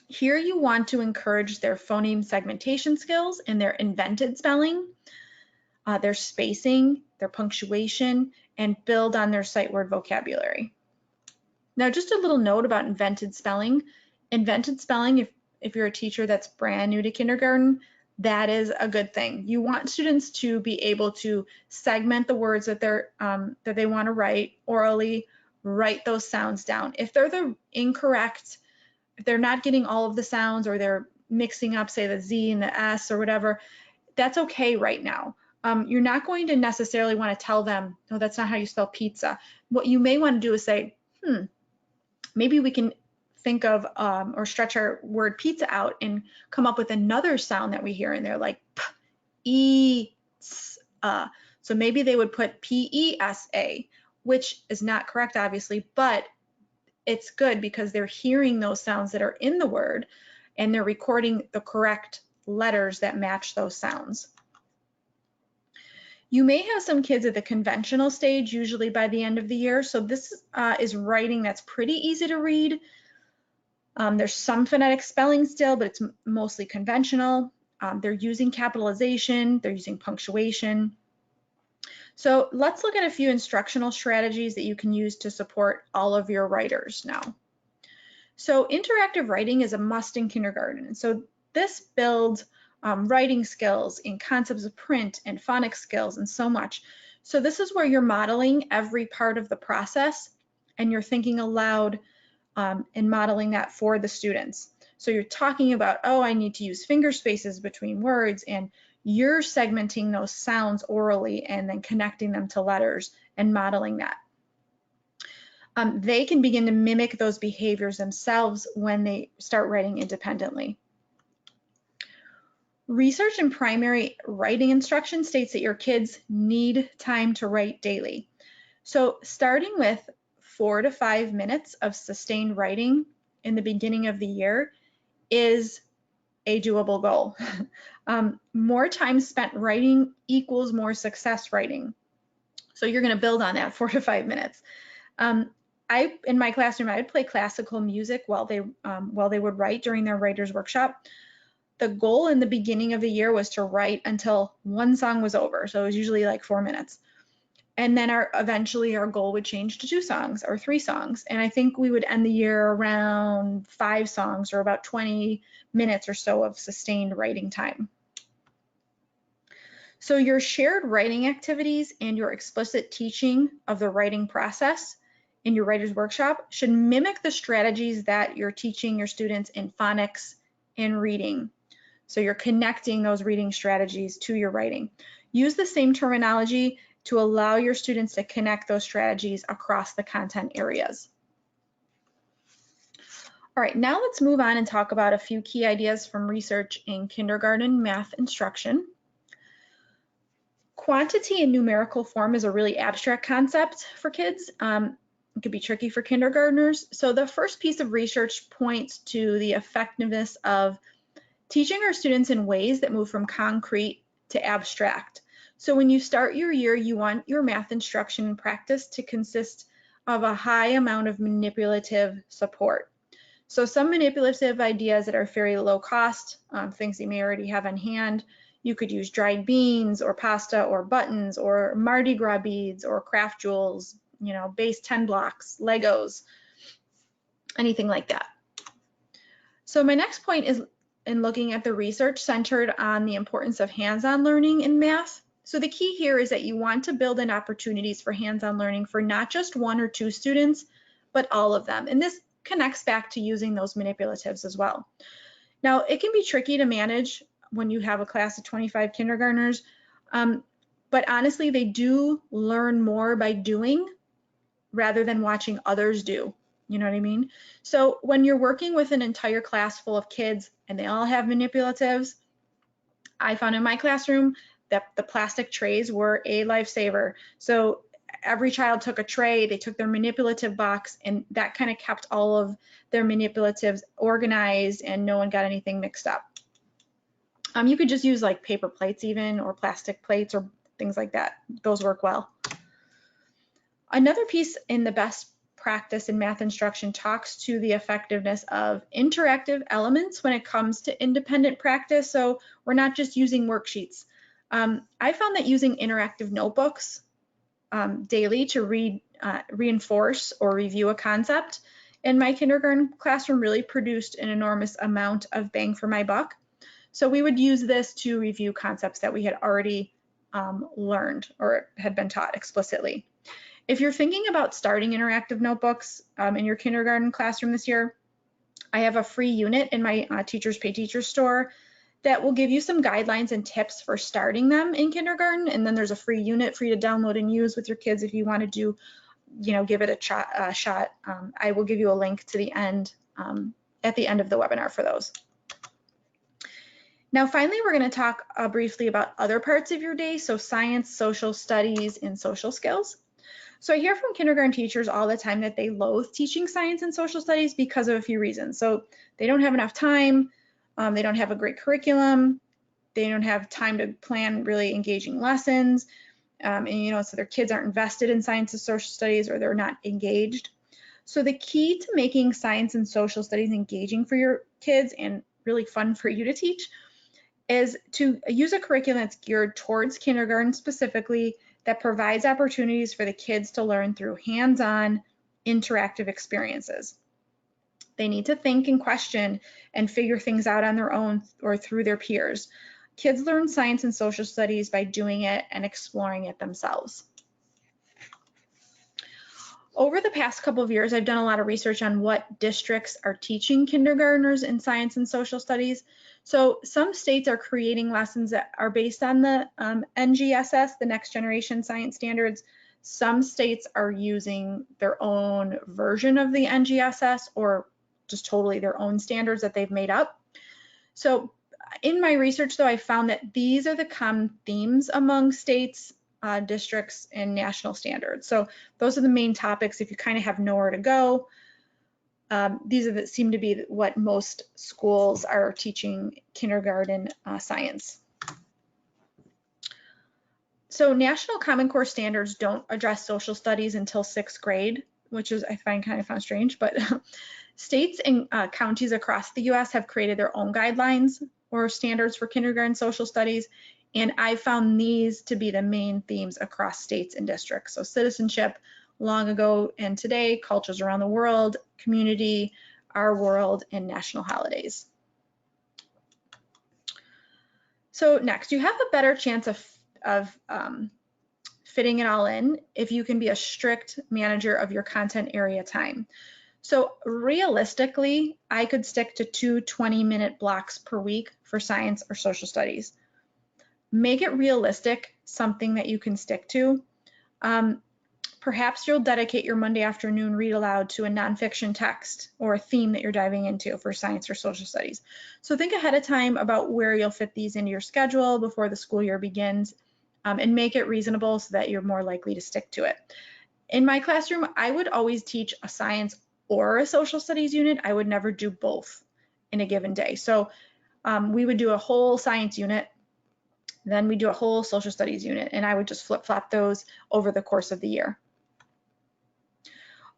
here you want to encourage their phoneme segmentation skills and their invented spelling, their spacing, their punctuation, and build on their sight word vocabulary. Now, just a little note about invented spelling. Invented spelling, if you're a teacher that's brand new to kindergarten, that is a good thing. You want students to be able to segment the words that they want to write orally, write those sounds down. If they're if they're not getting all of the sounds, or they're mixing up, say, the Z and the S or whatever, that's okay right now. You're not going to necessarily want to tell them, no, that's not how you spell pizza. What you may want to do is say, maybe we can think of or stretch our word pizza out and come up with another sound that we hear in there, like p, e, s, so maybe they would put P-E-S-A, which is not correct, obviously, but it's good because they're hearing those sounds that are in the word and they're recording the correct letters that match those sounds. You may have some kids at the conventional stage, usually by the end of the year. So this is writing that's pretty easy to read. There's some phonetic spelling still, but it's mostly conventional. They're using capitalization, they're using punctuation. So let's look at a few instructional strategies that you can use to support all of your writers now. So interactive writing is a must in kindergarten. And so this builds writing skills and concepts of print and phonics skills and so much. So this is where you're modeling every part of the process and you're thinking aloud and modeling that for the students. So you're talking about, oh, I need to use finger spaces between words, and you're segmenting those sounds orally and then connecting them to letters and modeling that. They can begin to mimic those behaviors themselves when they start writing independently. Research in primary writing instruction states that your kids need time to write daily. So starting with 4 to 5 minutes of sustained writing in the beginning of the year is a doable goal. More time spent writing equals more success writing. So you're going to build on that 4 to 5 minutes. In my classroom, I would play classical music while they would write during their writer's workshop. The goal in the beginning of the year was to write until one song was over. So it was usually like 4 minutes. And then eventually our goal would change to 2 songs or 3 songs. And I think we would end the year around 5 songs or about 20 minutes or so of sustained writing time. So your shared writing activities and your explicit teaching of the writing process in your writer's workshop should mimic the strategies that you're teaching your students in phonics and reading. So you're connecting those reading strategies to your writing. Use the same terminology to allow your students to connect those strategies across the content areas. All right, now let's move on and talk about a few key ideas from research in kindergarten math instruction. Quantity in numerical form is a really abstract concept for kids. It could be tricky for kindergartners. So the first piece of research points to the effectiveness of teaching our students in ways that move from concrete to abstract. So when you start your year, you want your math instruction and practice to consist of a high amount of manipulative support. So some manipulative ideas that are very low cost, things you may already have on hand. You could use dried beans or pasta or buttons or Mardi Gras beads or craft jewels, base 10 blocks, Legos, anything like that. So my next point is in looking at the research centered on the importance of hands-on learning in math. So the key here is that you want to build in opportunities for hands-on learning for not just 1 or 2 students, but all of them. And this connects back to using those manipulatives as well. Now, it can be tricky to manage when you have a class of 25 kindergartners, but honestly, they do learn more by doing rather than watching others do. You know what I mean? So when you're working with an entire class full of kids and they all have manipulatives, I found in my classroom that the plastic trays were a lifesaver. So every child took a tray, they took their manipulative box, and that kind of kept all of their manipulatives organized and no one got anything mixed up. You could just use like paper plates even, or plastic plates or things like that. Those work well. Another piece in the best practice in math instruction talks to the effectiveness of interactive elements when it comes to independent practice. So we're not just using worksheets. I found that using interactive notebooks daily to reinforce or review a concept in my kindergarten classroom really produced an enormous amount of bang for my buck. So we would use this to review concepts that we had already learned or had been taught explicitly. If you're thinking about starting interactive notebooks in your kindergarten classroom this year, I have a free unit in my Teachers Pay Teachers store that will give you some guidelines and tips for starting them in kindergarten. And then there's a free unit for you to download and use with your kids if you want to do, give it a shot. I will give you a link to the end at the end of the webinar for those. Now, finally, we're going to talk briefly about other parts of your day, so science, social studies, and social skills. So I hear from kindergarten teachers all the time that they loathe teaching science and social studies because of a few reasons. So they don't have enough time, they don't have a great curriculum, they don't have time to plan really engaging lessons, and so their kids aren't invested in science and social studies, or they're not engaged. So the key to making science and social studies engaging for your kids and really fun for you to teach is to use a curriculum that's geared towards kindergarten specifically, that provides opportunities for the kids to learn through hands-on interactive experiences. They need to think and question and figure things out on their own or through their peers. Kids learn science and social studies by doing it and exploring it themselves. Over the past couple of years, I've done a lot of research on what districts are teaching kindergartners in science and social studies. So some states are creating lessons that are based on the NGSS, the Next Generation Science Standards. Some states are using their own version of the NGSS or just totally their own standards that they've made up. So in my research, though, I found that these are the common themes among states, districts, and national standards. So those are the main topics if you kind of have nowhere to go. These are seem to be what most schools are teaching kindergarten science. So National Common Core standards don't address social studies until 6th grade, which is I find strange, but states and counties across the US have created their own guidelines or standards for kindergarten social studies, and I found these to be the main themes across states and districts. So citizenship, long ago and today, cultures around the world, community, our world, and national holidays. So next, you have a better chance of fitting it all in if you can be a strict manager of your content area time. So realistically, I could stick to 2 20-minute blocks per week for science or social studies. Make it realistic, something that you can stick to. Perhaps you'll dedicate your Monday afternoon read aloud to a nonfiction text or a theme that you're diving into for science or social studies. So think ahead of time about where you'll fit these into your schedule before the school year begins, and make it reasonable so that you're more likely to stick to it. In my classroom, I would always teach a science or a social studies unit. I would never do both in a given day. So we would do a whole science unit, then we do a whole social studies unit, and I would just flip-flop those over the course of the year.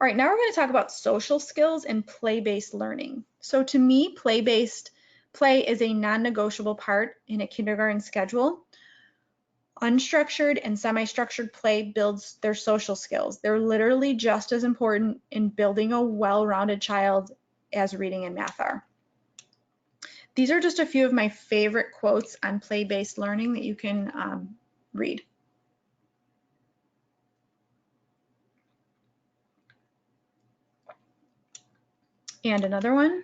All right, now we're going to talk about social skills and play-based learning. So to me, play is a non-negotiable part in a kindergarten schedule. Unstructured and semi-structured play builds their social skills. They're literally just as important in building a well-rounded child as reading and math are. These are just a few of my favorite quotes on play-based learning that you can read. And another one.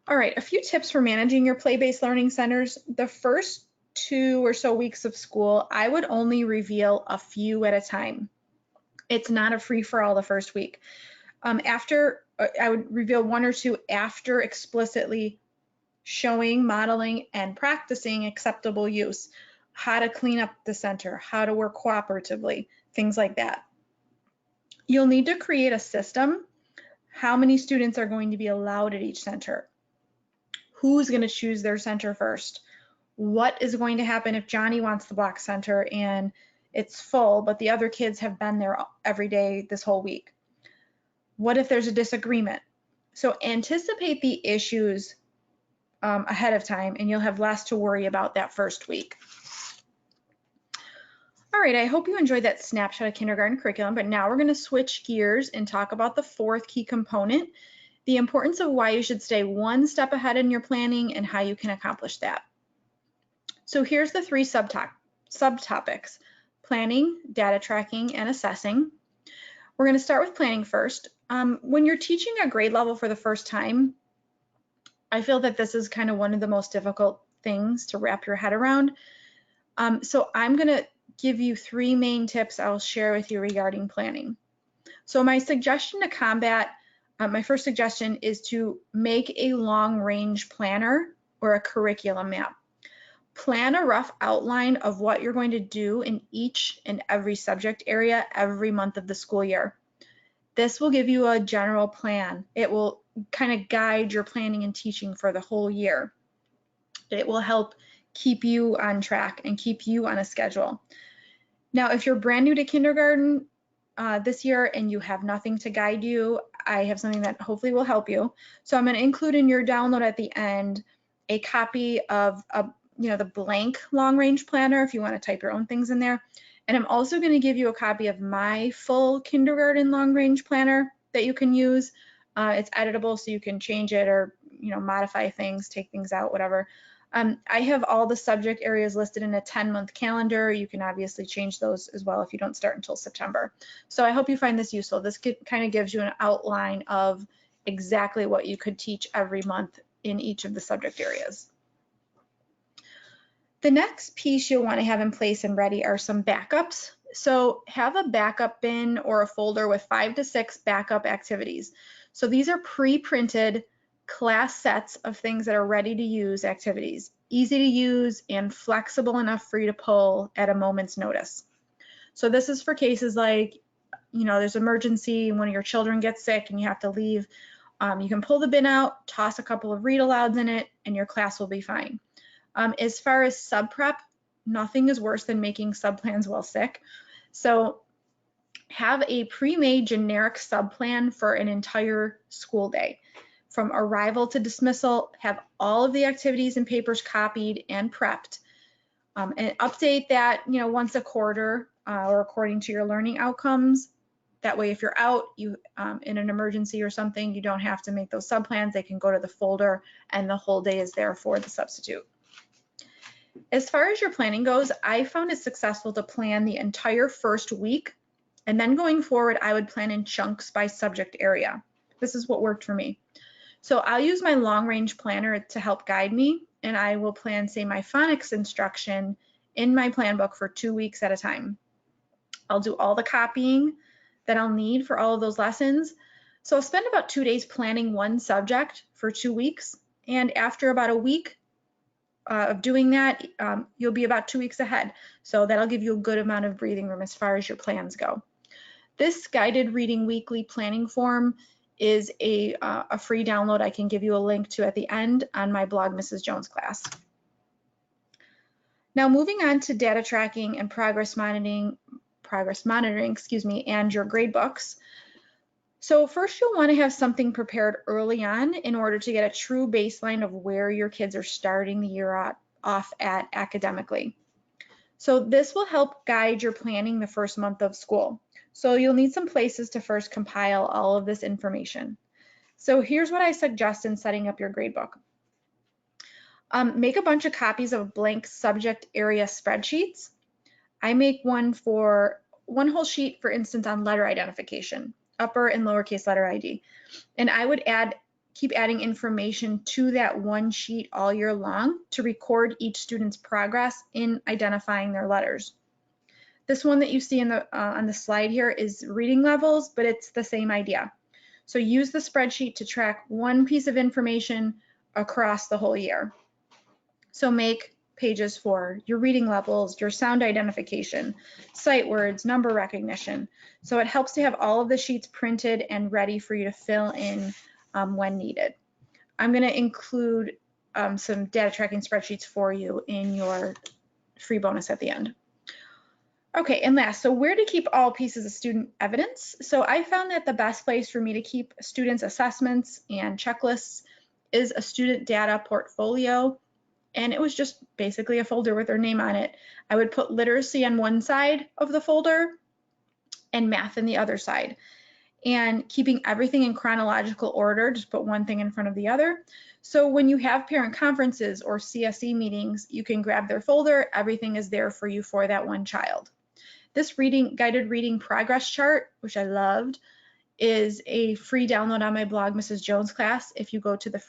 All right, a few tips for managing your play-based learning centers. The first 2 or so weeks of school, I would only reveal a few at a time. It's not a free-for-all the first week. I would reveal 1 or 2 after explicitly showing, modeling, and practicing acceptable use, how to clean up the center, how to work cooperatively, things like that. You'll need to create a system. How many students are going to be allowed at each center? Who's going to choose their center first? What is going to happen if Johnny wants the block center and it's full, but the other kids have been there every day this whole week? What if there's a disagreement? So anticipate the issues ahead of time, and you'll have less to worry about that first week. All right, I hope you enjoyed that snapshot of kindergarten curriculum, but now we're going to switch gears and talk about the 4th key component, the importance of why you should stay 1 step ahead in your planning and how you can accomplish that. So here's the 3 subtopics: planning, data tracking, and assessing. We're going to start with planning first. When you're teaching a grade level for the first time, I feel that this is kind of one of the most difficult things to wrap your head around. So I'm going to give you 3 main tips I'll share with you regarding planning. So my suggestion to combat, my first suggestion is to make a long-range planner or a curriculum map. Plan a rough outline of what you're going to do in each and every subject area every month of the school year. This will give you a general plan. It will kind of guide your planning and teaching for the whole year. It will help keep you on track and keep you on a schedule. Now, if you're brand new to kindergarten this year and you have nothing to guide you, I have something that hopefully will help you. So I'm going to include in your download at the end a copy of the blank long range planner if you want to type your own things in there. And I'm also going to give you a copy of my full kindergarten long range planner that you can use. It's editable, so you can change it or modify things, take things out, whatever. I have all the subject areas listed in a 10-month calendar. You can obviously change those as well if you don't start until September. So I hope you find this useful. This kind of gives you an outline of exactly what you could teach every month in each of the subject areas. The next piece you'll want to have in place and ready are some backups. So have a backup bin or a folder with 5 to 6 backup activities. So these are pre-printed class sets of things that are ready to use activities, easy to use and flexible enough for you to pull at a moment's notice. So this is for cases like, there's emergency, one of your children gets sick and you have to leave. You can pull the bin out, toss a couple of read alouds in it, and your class will be fine. As far as sub prep, nothing is worse than making sub plans while sick. So have a pre-made generic sub plan for an entire school day. From arrival to dismissal, have all of the activities and papers copied and prepped, and update that once a quarter or according to your learning outcomes. That way, if you're out in an emergency or something, you don't have to make those sub plans. They can go to the folder and the whole day is there for the substitute. As far as your planning goes, I found it successful to plan the entire first week, and then going forward, I would plan in chunks by subject area. This is what worked for me. So I'll use my long range planner to help guide me, and I will plan, say, my phonics instruction in my plan book for 2 weeks at a time. I'll do all the copying that I'll need for all of those lessons. So I'll spend about 2 days planning one subject for 2 weeks, and after about a week of doing that, you'll be about 2 weeks ahead. So that'll give you a good amount of breathing room as far as your plans go. This guided reading weekly planning form is a free download. I can give you a link to at the end on my blog, Mrs. Jones class. Now moving on to data tracking and progress monitoring, and your grade books. So first you'll want to have something prepared early on in order to get a true baseline of where your kids are starting the year off at academically. So this will help guide your planning the first month of school. So you'll need some places to first compile all of this information. So here's what I suggest in setting up your gradebook. Make a bunch of copies of blank subject area spreadsheets. I make one whole sheet, for instance, on letter identification, upper and lowercase letter ID. And I would keep adding information to that one sheet all year long to record each student's progress in identifying their letters. This one that you see on the slide here is reading levels, but it's the same idea. So use the spreadsheet to track one piece of information across the whole year. So make pages for your reading levels, your sound identification, sight words, number recognition. So it helps to have all of the sheets printed and ready for you to fill in when needed. I'm going to include some data tracking spreadsheets for you in your free bonus at the end. Okay, and last, so where to keep all pieces of student evidence? So I found that the best place for me to keep students' assessments and checklists is a student data portfolio. And it was just basically a folder with their name on it. I would put literacy on one side of the folder and math in the other side. And keeping everything in chronological order, just put one thing in front of the other. So when you have parent conferences or CSE meetings, you can grab their folder, everything is there for you for that one child. This guided reading progress chart, which I loved, is a free download on my blog, Mrs. Jones class. If you go to the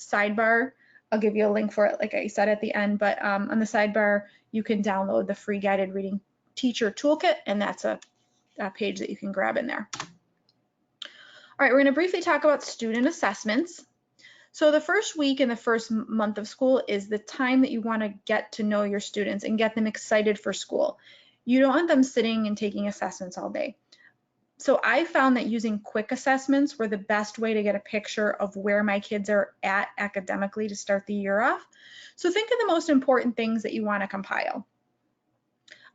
sidebar, I'll give you a link for it, like I said at the end, but on the sidebar, you can download the free guided reading teacher toolkit, and that's a page that you can grab in there. All right, we're going to briefly talk about student assessments. So the first week in the first month of school is the time that you want to get to know your students and get them excited for school. You don't want them sitting and taking assessments all day. So I found that using quick assessments were the best way to get a picture of where my kids are at academically to start the year off. So think of the most important things that you want to compile.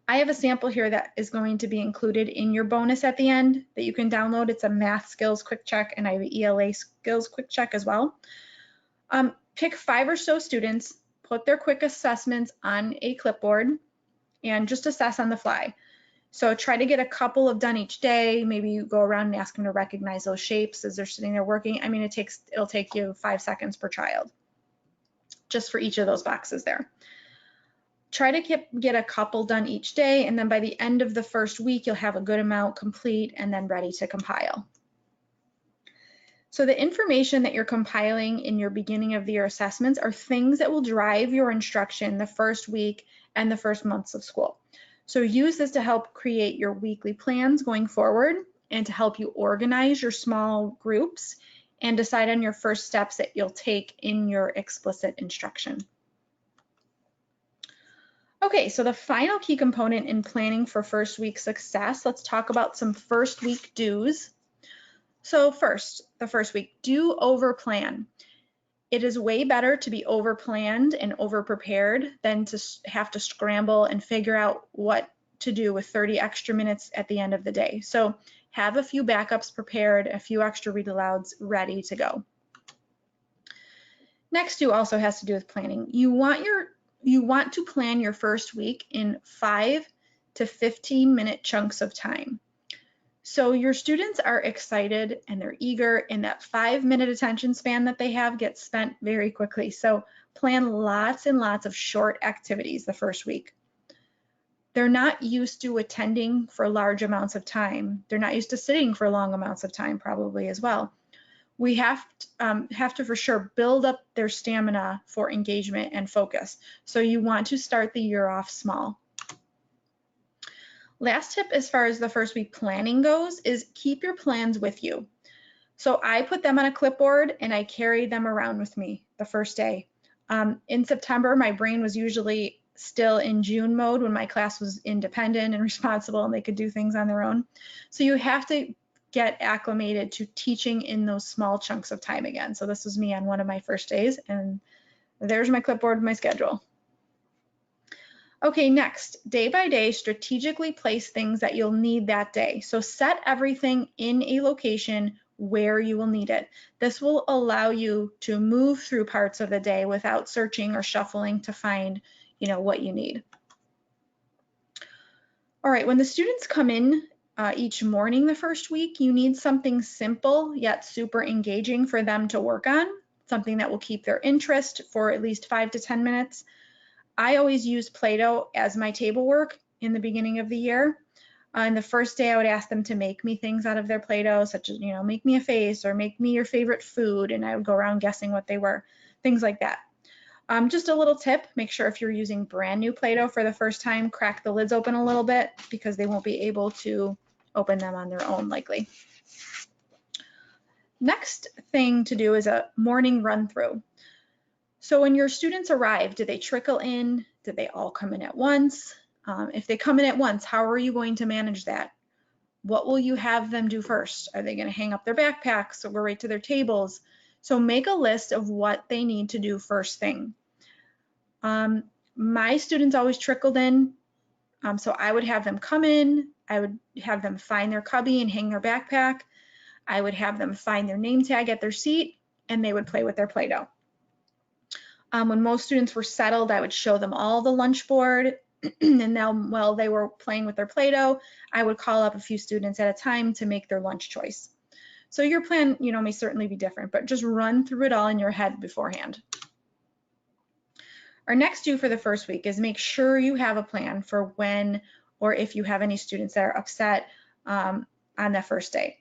I have a sample here that is going to be included in your bonus at the end that you can download. It's a math skills quick check, and I have an ELA skills quick check as well. Pick 5 or so students, put their quick assessments on a clipboard and just assess on the fly. So try to get a couple of done each day. Maybe you go around and ask them to recognize those shapes as they're sitting there working. I mean, it'll take you 5 seconds per child, just for each of those boxes there. Try to get a couple done each day, and then by the end of the first week, you'll have a good amount complete and then ready to compile. So the information that you're compiling in your beginning of the year assessments are things that will drive your instruction the first week and the first months of school. So use this to help create your weekly plans going forward and to help you organize your small groups and decide on your first steps that you'll take in your explicit instruction. Okay, so the final key component in planning for first week success, let's talk about some first week do's. So first, the first week, do over plan. It is way better to be over planned and over prepared than to have to scramble and figure out what to do with 30 extra minutes at the end of the day. So have a few backups prepared, a few extra read alouds ready to go. Next do also has to do with planning. You want to plan your first week in 5 to 15 minute chunks of time. So your students are excited and they're eager, and that 5-minute attention span that they have gets spent very quickly. So plan lots and lots of short activities the first week. They're not used to attending for large amounts of time. They're not used to sitting for long amounts of time probably as well. We have to for sure build up their stamina for engagement and focus. So you want to start the year off small. Last tip as far as the first week planning goes is keep your plans with you. So I put them on a clipboard and I carry them around with me the first day. In September, my brain was usually still in June mode when my class was independent and responsible and they could do things on their own. So you have to get acclimated to teaching in those small chunks of time again. So this was me on one of my first days, and there's my clipboard, my schedule. Okay, next, day by day, strategically place things that you'll need that day. So set everything in a location where you will need it. This will allow you to move through parts of the day without searching or shuffling to find, what you need. All right, when the students come in each morning the first week, you need something simple yet super engaging for them to work on, something that will keep their interest for at least 5 to 10 minutes. I always use Play-Doh as my table work in the beginning of the year. And the first day I would ask them to make me things out of their Play-Doh, such as, make me a face or make me your favorite food. And I would go around guessing what they were, things like that. Just a little tip, make sure if you're using brand new Play-Doh for the first time, crack the lids open a little bit because they won't be able to open them on their own likely. Next thing to do is a morning run through. So when your students arrive, do they trickle in? Do they all come in at once? If they come in at once, how are you going to manage that? What will you have them do first? Are they going to hang up their backpacks or go right to their tables? So make a list of what they need to do first thing. My students always trickled in, so I would have them come in, I would have them find their cubby and hang their backpack. I would have them find their name tag at their seat, and they would play with their Play-Doh. When most students were settled, I would show them all the lunch board, and now while they were playing with their Play-Doh, I would call up a few students at a time to make their lunch choice. So your plan, may certainly be different, but just run through it all in your head beforehand. Our next do for the first week is make sure you have a plan for when or if you have any students that are upset on that first day.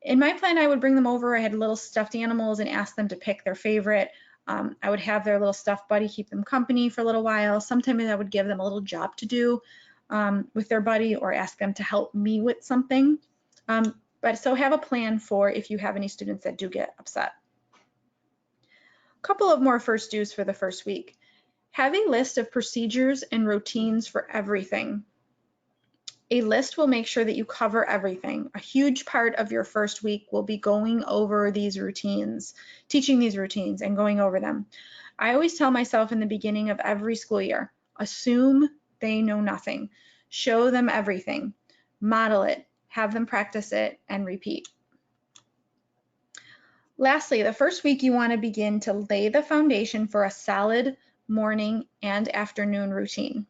In my plan, I would bring them over. I had little stuffed animals and ask them to pick their favorite. I would have their little stuffed buddy keep them company for a little while. Sometimes I would give them a little job to do with their buddy or ask them to help me with something. But so have a plan for if you have any students that do get upset. A couple of more first do's for the first week. Have a list of procedures and routines for everything. A list will make sure that you cover everything. A huge part of your first week will be going over these routines, teaching these routines and going over them. I always tell myself in the beginning of every school year, assume they know nothing. Show them everything. Model it. Have them practice it and repeat. Lastly, the first week you want to begin to lay the foundation for a solid morning, and afternoon routine.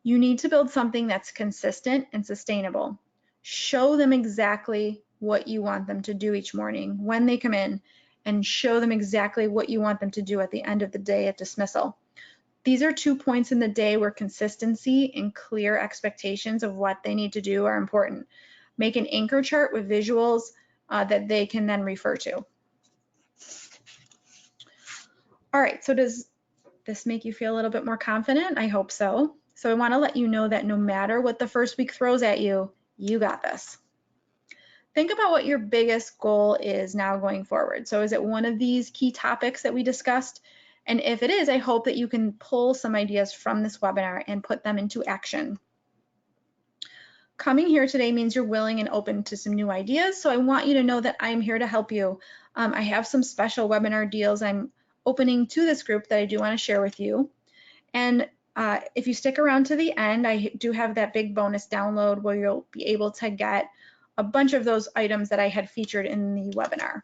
You need to build something that's consistent and sustainable. Show them exactly what you want them to do each morning when they come in, and show them exactly what you want them to do at the end of the day at dismissal. These are 2 points in the day where consistency and clear expectations of what they need to do are important. Make an anchor chart with visuals that they can then refer to. All right, so does this make you feel a little bit more confident? I hope so. So I want to let you know that no matter what the first week throws at you, you got this. Think about what your biggest goal is now going forward. So is it one of these key topics that we discussed? And if it is, I hope that you can pull some ideas from this webinar and put them into action. Coming here today means you're willing and open to some new ideas. So I want you to know that I'm here to help you. I have some special webinar deals I'm opening to this group that I do want to share with you. And if you stick around to the end, I do have that big bonus download where you'll be able to get a bunch of those items that I had featured in the webinar.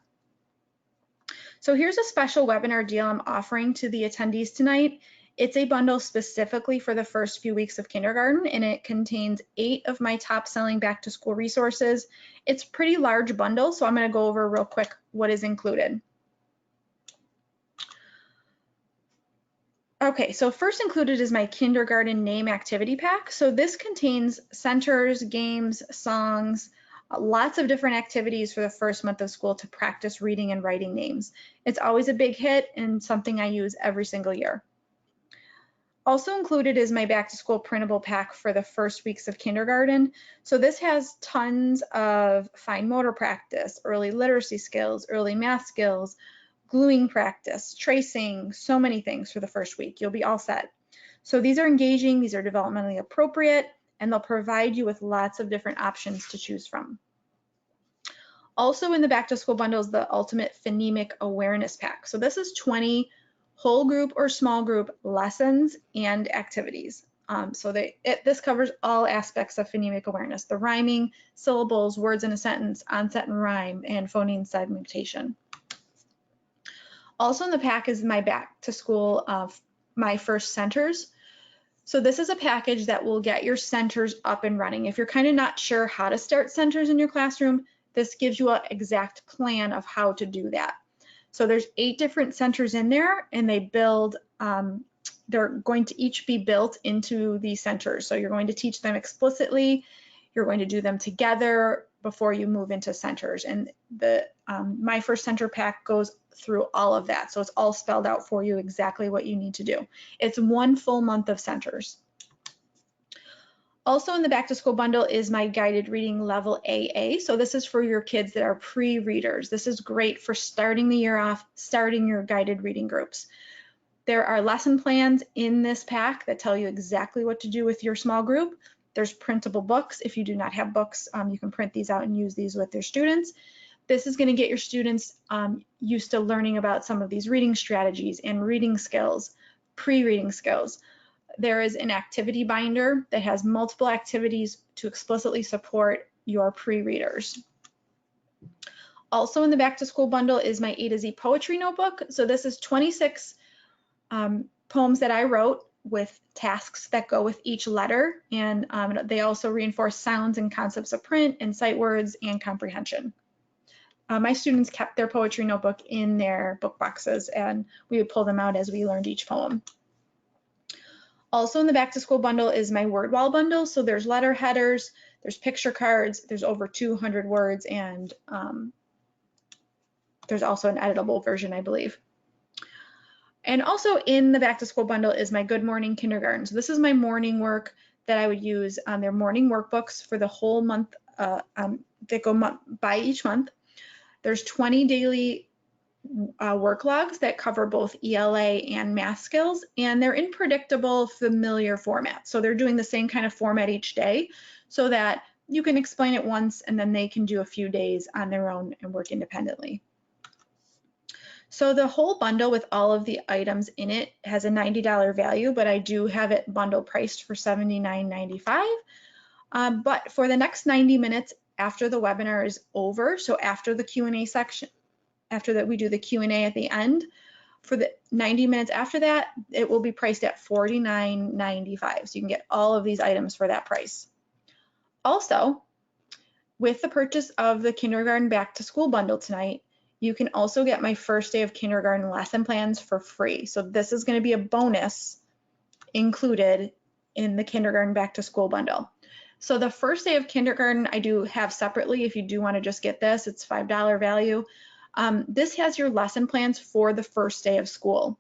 So here's a special webinar deal I'm offering to the attendees tonight. It's a bundle specifically for the first few weeks of kindergarten, and it contains 8 of my top selling back to school resources. It's a pretty large bundle, so I'm going to go over real quick what is included. Okay, so first included is my kindergarten name activity pack. So this contains centers, games, songs, lots of different activities for the first month of school to practice reading and writing names. It's always a big hit and something I use every single year. Also included is my back to school printable pack for the first weeks of kindergarten. So this has tons of fine motor practice, early literacy skills, early math skills, gluing practice, tracing, so many things for the first week. You'll be all set. So these are engaging, these are developmentally appropriate, and they'll provide you with lots of different options to choose from. Also in the back to school bundle is the ultimate phonemic awareness pack. So this is 20 whole group or small group lessons and activities. This covers all aspects of phonemic awareness, the rhyming, syllables, words in a sentence, onset and rhyme, and phoneme segmentation. Also in the pack is my back to school My First Centers. So this is a package that will get your centers up and running. If you're kind of not sure how to start centers in your classroom, this gives you an exact plan of how to do that. So there's 8 different centers in there, and they build, they're going to each be built into these centers. So you're going to teach them explicitly, you're going to do them together before you move into centers. And the My First Center pack goes through all of that. So it's all spelled out for you exactly what you need to do. It's 1 full month of centers. Also in the back to school bundle is my guided reading level AA. So this is for your kids that are pre-readers. This is great for starting the year off, starting your guided reading groups. There are lesson plans in this pack that tell you exactly what to do with your small group. There's printable books. If you do not have books, you can print these out and use these with your students. This is going to get your students used to learning about some of these reading strategies and reading skills, pre-reading skills. There is an activity binder that has multiple activities to explicitly support your pre-readers. Also in the back to school bundle is my A to Z poetry notebook. So this is 26 poems that I wrote with tasks that go with each letter, and they also reinforce sounds and concepts of print and sight words and comprehension. My students kept their poetry notebook in their book boxes, and we would pull them out as we learned each poem. Also in the back to school bundle is my word wall bundle. So there's letter headers, there's picture cards, there's over 200 words, and there's also an editable version, I believe. And also in the back to school bundle is my Good Morning Kindergarten. So this is my morning work that I would use on their morning workbooks for the whole month that go by each month. There's 20 daily work logs that cover both ELA and math skills, and they're in predictable, familiar format. So they're doing the same kind of format each day so that you can explain it once and then they can do a few days on their own and work independently. So the whole bundle with all of the items in it has a $90 value, but I do have it bundle priced for $79.95. But for the next 90 minutes after the webinar is over, so after the Q&A section, after that we do the Q&A at the end, For the 90 minutes after that, it will be priced at $49.95. So you can get all of these items for that price. Also, with the purchase of the kindergarten back to school bundle tonight, you can also get my first day of kindergarten lesson plans for free. So this is going to be a bonus included in the kindergarten back to school bundle. So the first day of kindergarten I do have separately. If you do want to just get this, it's $5 value. This has your lesson plans for the first day of school,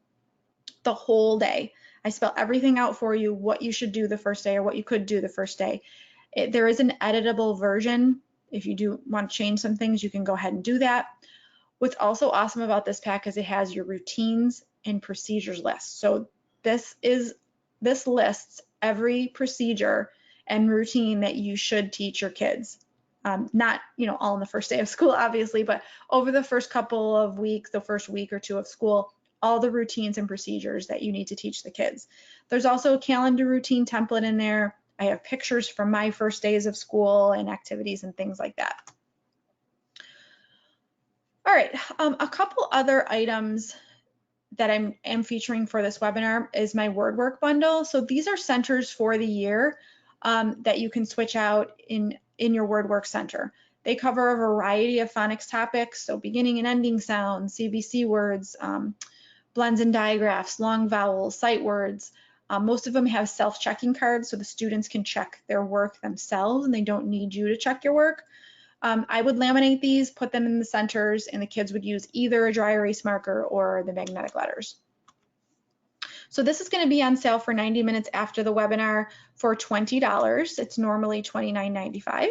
the whole day. I spell everything out for you, what you should do the first day or what you could do the first day. There is an editable version. If you do want to change some things, you can go ahead and do that. What's also awesome about this pack is it has your routines and procedures list. So this lists every procedure and routine that you should teach your kids. Not, all in the first day of school, obviously, but over the first couple of weeks, the first week or two of school, all the routines and procedures that you need to teach the kids. There's also a calendar routine template in there. I have pictures from my first days of school and activities and things like that. All right, a couple other items that I am featuring for this webinar is my WordWork bundle. So these are centers for the year that you can switch out in your WordWork center. They cover a variety of phonics topics, so beginning and ending sounds, CVC words, blends and digraphs, long vowels, sight words. Most of them have self-checking cards so the students can check their work themselves and they don't need you to check your work. I would laminate these, put them in the centers, and the kids would use either a dry erase marker or the magnetic letters. So this is going to be on sale for 90 minutes after the webinar for $20. It's normally $29.95.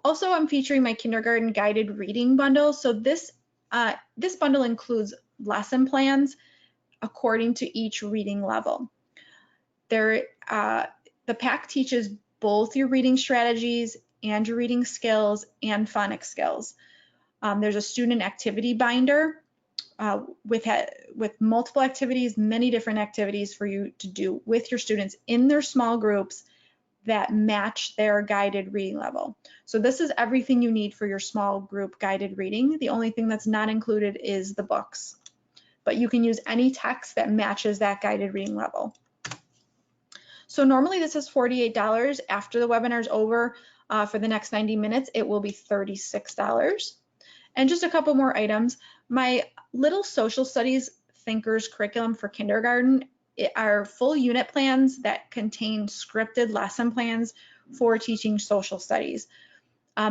Also, I'm featuring my kindergarten guided reading bundle. So this bundle includes lesson plans according to each reading level. The pack teaches both your reading strategies and your reading skills and phonics skills. There's a student activity binder with multiple activities, many different activities for you to do with your students in their small groups that match their guided reading level. So this is everything you need for your small group guided reading. The only thing that's not included is the books, but you can use any text that matches that guided reading level. So normally this is $48. After the webinar is over, for the next 90 minutes, it will be $36. And just a couple more items. My little social studies thinkers curriculum for kindergarten are full unit plans that contain scripted lesson plans for teaching social studies.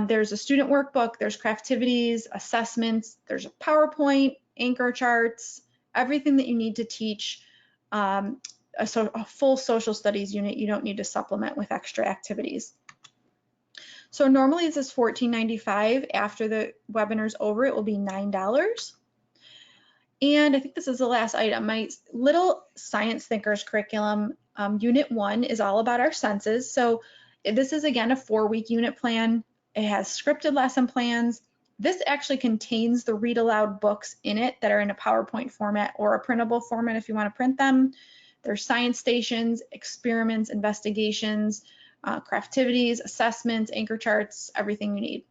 There's a student workbook, there's craftivities, assessments, there's a PowerPoint, anchor charts, everything that you need to teach a full social studies unit. You don't need to supplement with extra activities. So normally this is $14.95. After the webinar's over, it will be $9. And I think this is the last item. My little science thinkers curriculum, unit 1 is all about our senses. So this is again a 4-week unit plan. It has scripted lesson plans. This actually contains the read aloud books in it that are in a PowerPoint format or a printable format if you want to print them. There's science stations, experiments, investigations, craftivities, assessments, anchor charts, everything you need.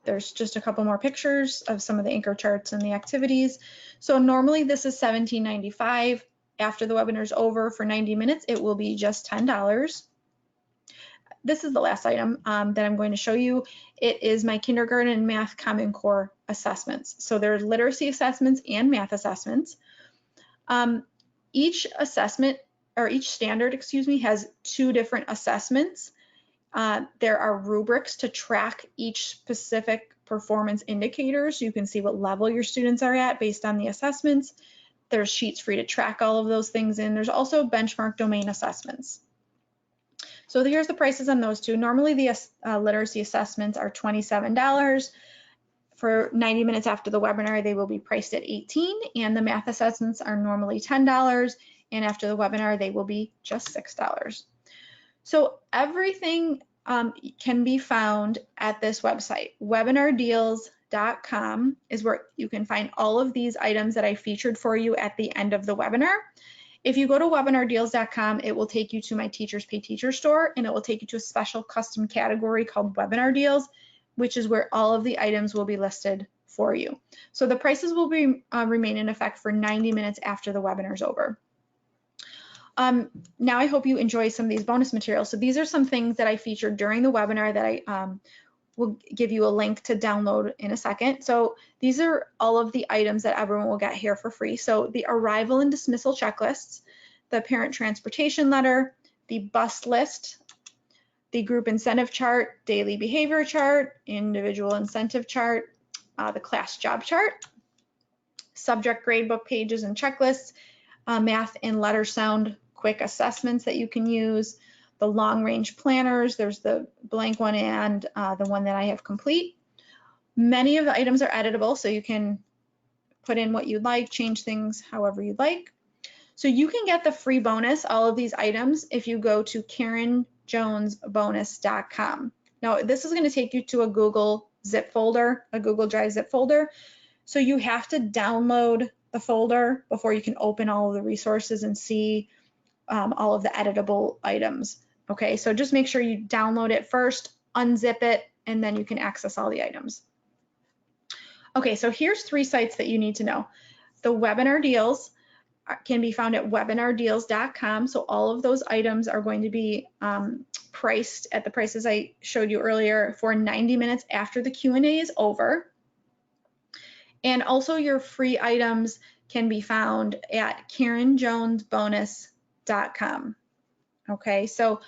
There's just a couple more pictures of some of the anchor charts and the activities. So normally this is $17.95. After the webinar is over for 90 minutes, it will be just $10. This is the last item that I'm going to show you. It is my kindergarten math Common Core assessments. So there's literacy assessments and math assessments. Each assessment, or each standard, has 2 different assessments. There are rubrics to track each specific performance indicator, so you can see what level your students are at based on the assessments. There's sheets for you to track all of those things in. There's also benchmark domain assessments. So here's the prices on those 2. Normally the literacy assessments are $27. For 90 minutes after the webinar, they will be priced at $18, and the math assessments are normally $10, and after the webinar, they will be just $6. So everything can be found at this website. Webinardeals.com is where you can find all of these items that I featured for you at the end of the webinar. If you go to webinardeals.com, it will take you to my Teachers Pay Teacher store, and it will take you to a special custom category called Webinar Deals, which is where all of the items will be listed for you. So the prices will be remain in effect for 90 minutes after the webinar is over. Now I hope you enjoy some of these bonus materials. So these are some things that I featured during the webinar that I will give you a link to download in a second. So these are all of the items that everyone will get here for free. So the arrival and dismissal checklists, the parent transportation letter, the bus list, the group incentive chart, daily behavior chart, individual incentive chart, the class job chart, subject gradebook pages and checklists, math and letter sound quick assessments that you can use, the long range planners, there's the blank one and the one that I have complete. Many of the items are editable, so you can put in what you'd like, change things however you'd like. So you can get the free bonus, all of these items, if you go to KarenJonesBonus.com. Now this is going to take you to a Google zip folder, a Google Drive zip folder. So you have to download the folder before you can open all of the resources and see all of the editable items. Okay, so just make sure you download it first, unzip it, and then you can access all the items. Okay, so here's 3 sites that you need to know. The webinar deals can be found at webinardeals.com. So all of those items are going to be priced at the prices I showed you earlier for 90 minutes after the Q&A is over. And also your free items can be found at KarenJonesBonus.com. Okay, so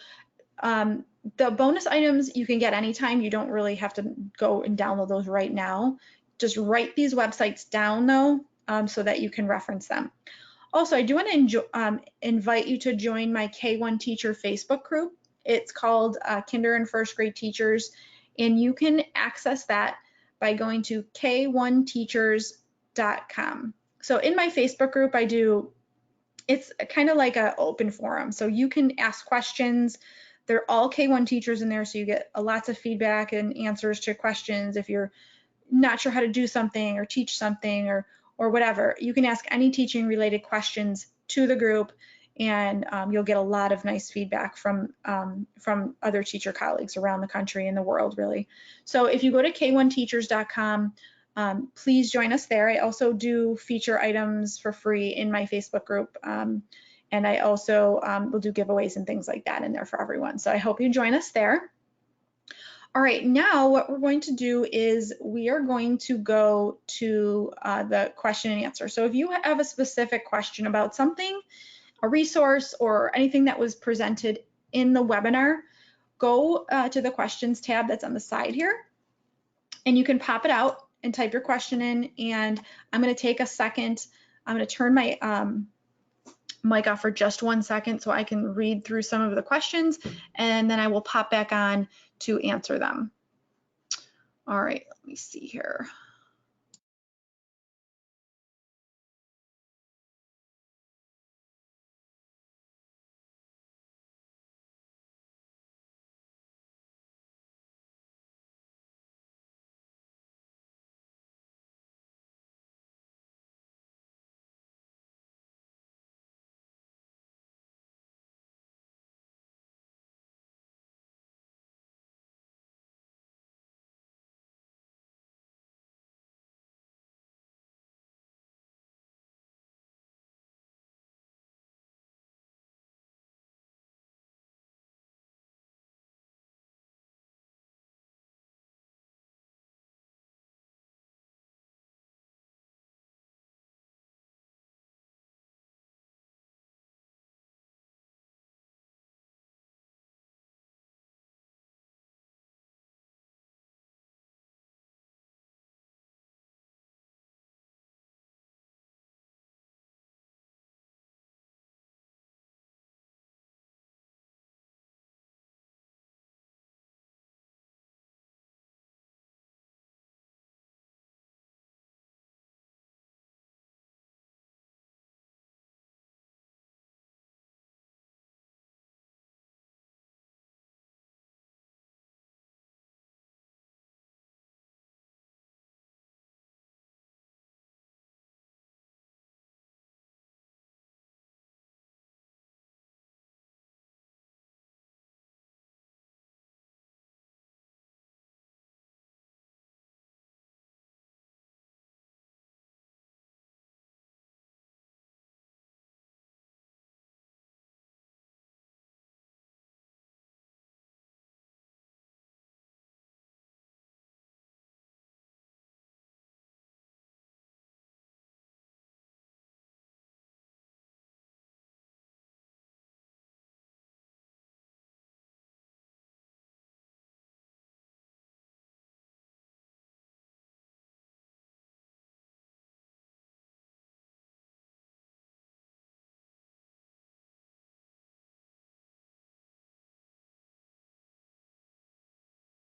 the bonus items you can get anytime. You don't really have to go and download those right now. Just write these websites down though, so that you can reference them. Also, I do want to invite you to join my K1 Teacher Facebook group. It's called Kinder and First Grade Teachers, and you can access that by going to k1teachers.com. So in my Facebook group, it's kind of like an open forum. So you can ask questions. They're all K1 teachers in there, so you get lots of feedback and answers to questions. If you're not sure how to do something or teach something or whatever, you can ask any teaching related questions to the group, and you'll get a lot of nice feedback from other teacher colleagues around the country and the world, really. So if you go to k1teachers.com, please join us there. I also do feature items for free in my Facebook group, and I also will do giveaways and things like that in there for everyone. So I hope you join us there. All right, now what we're going to do is we are going to go to the question and answer. So if you have a specific question about something, a resource, or anything that was presented in the webinar, go to the questions tab that's on the side here, and you can pop it out and type your question in. And I'm going to take a second. I'm going to turn my mic off for just 1 second so I can read through some of the questions, and then I will pop back on to answer them. All right, let me see here.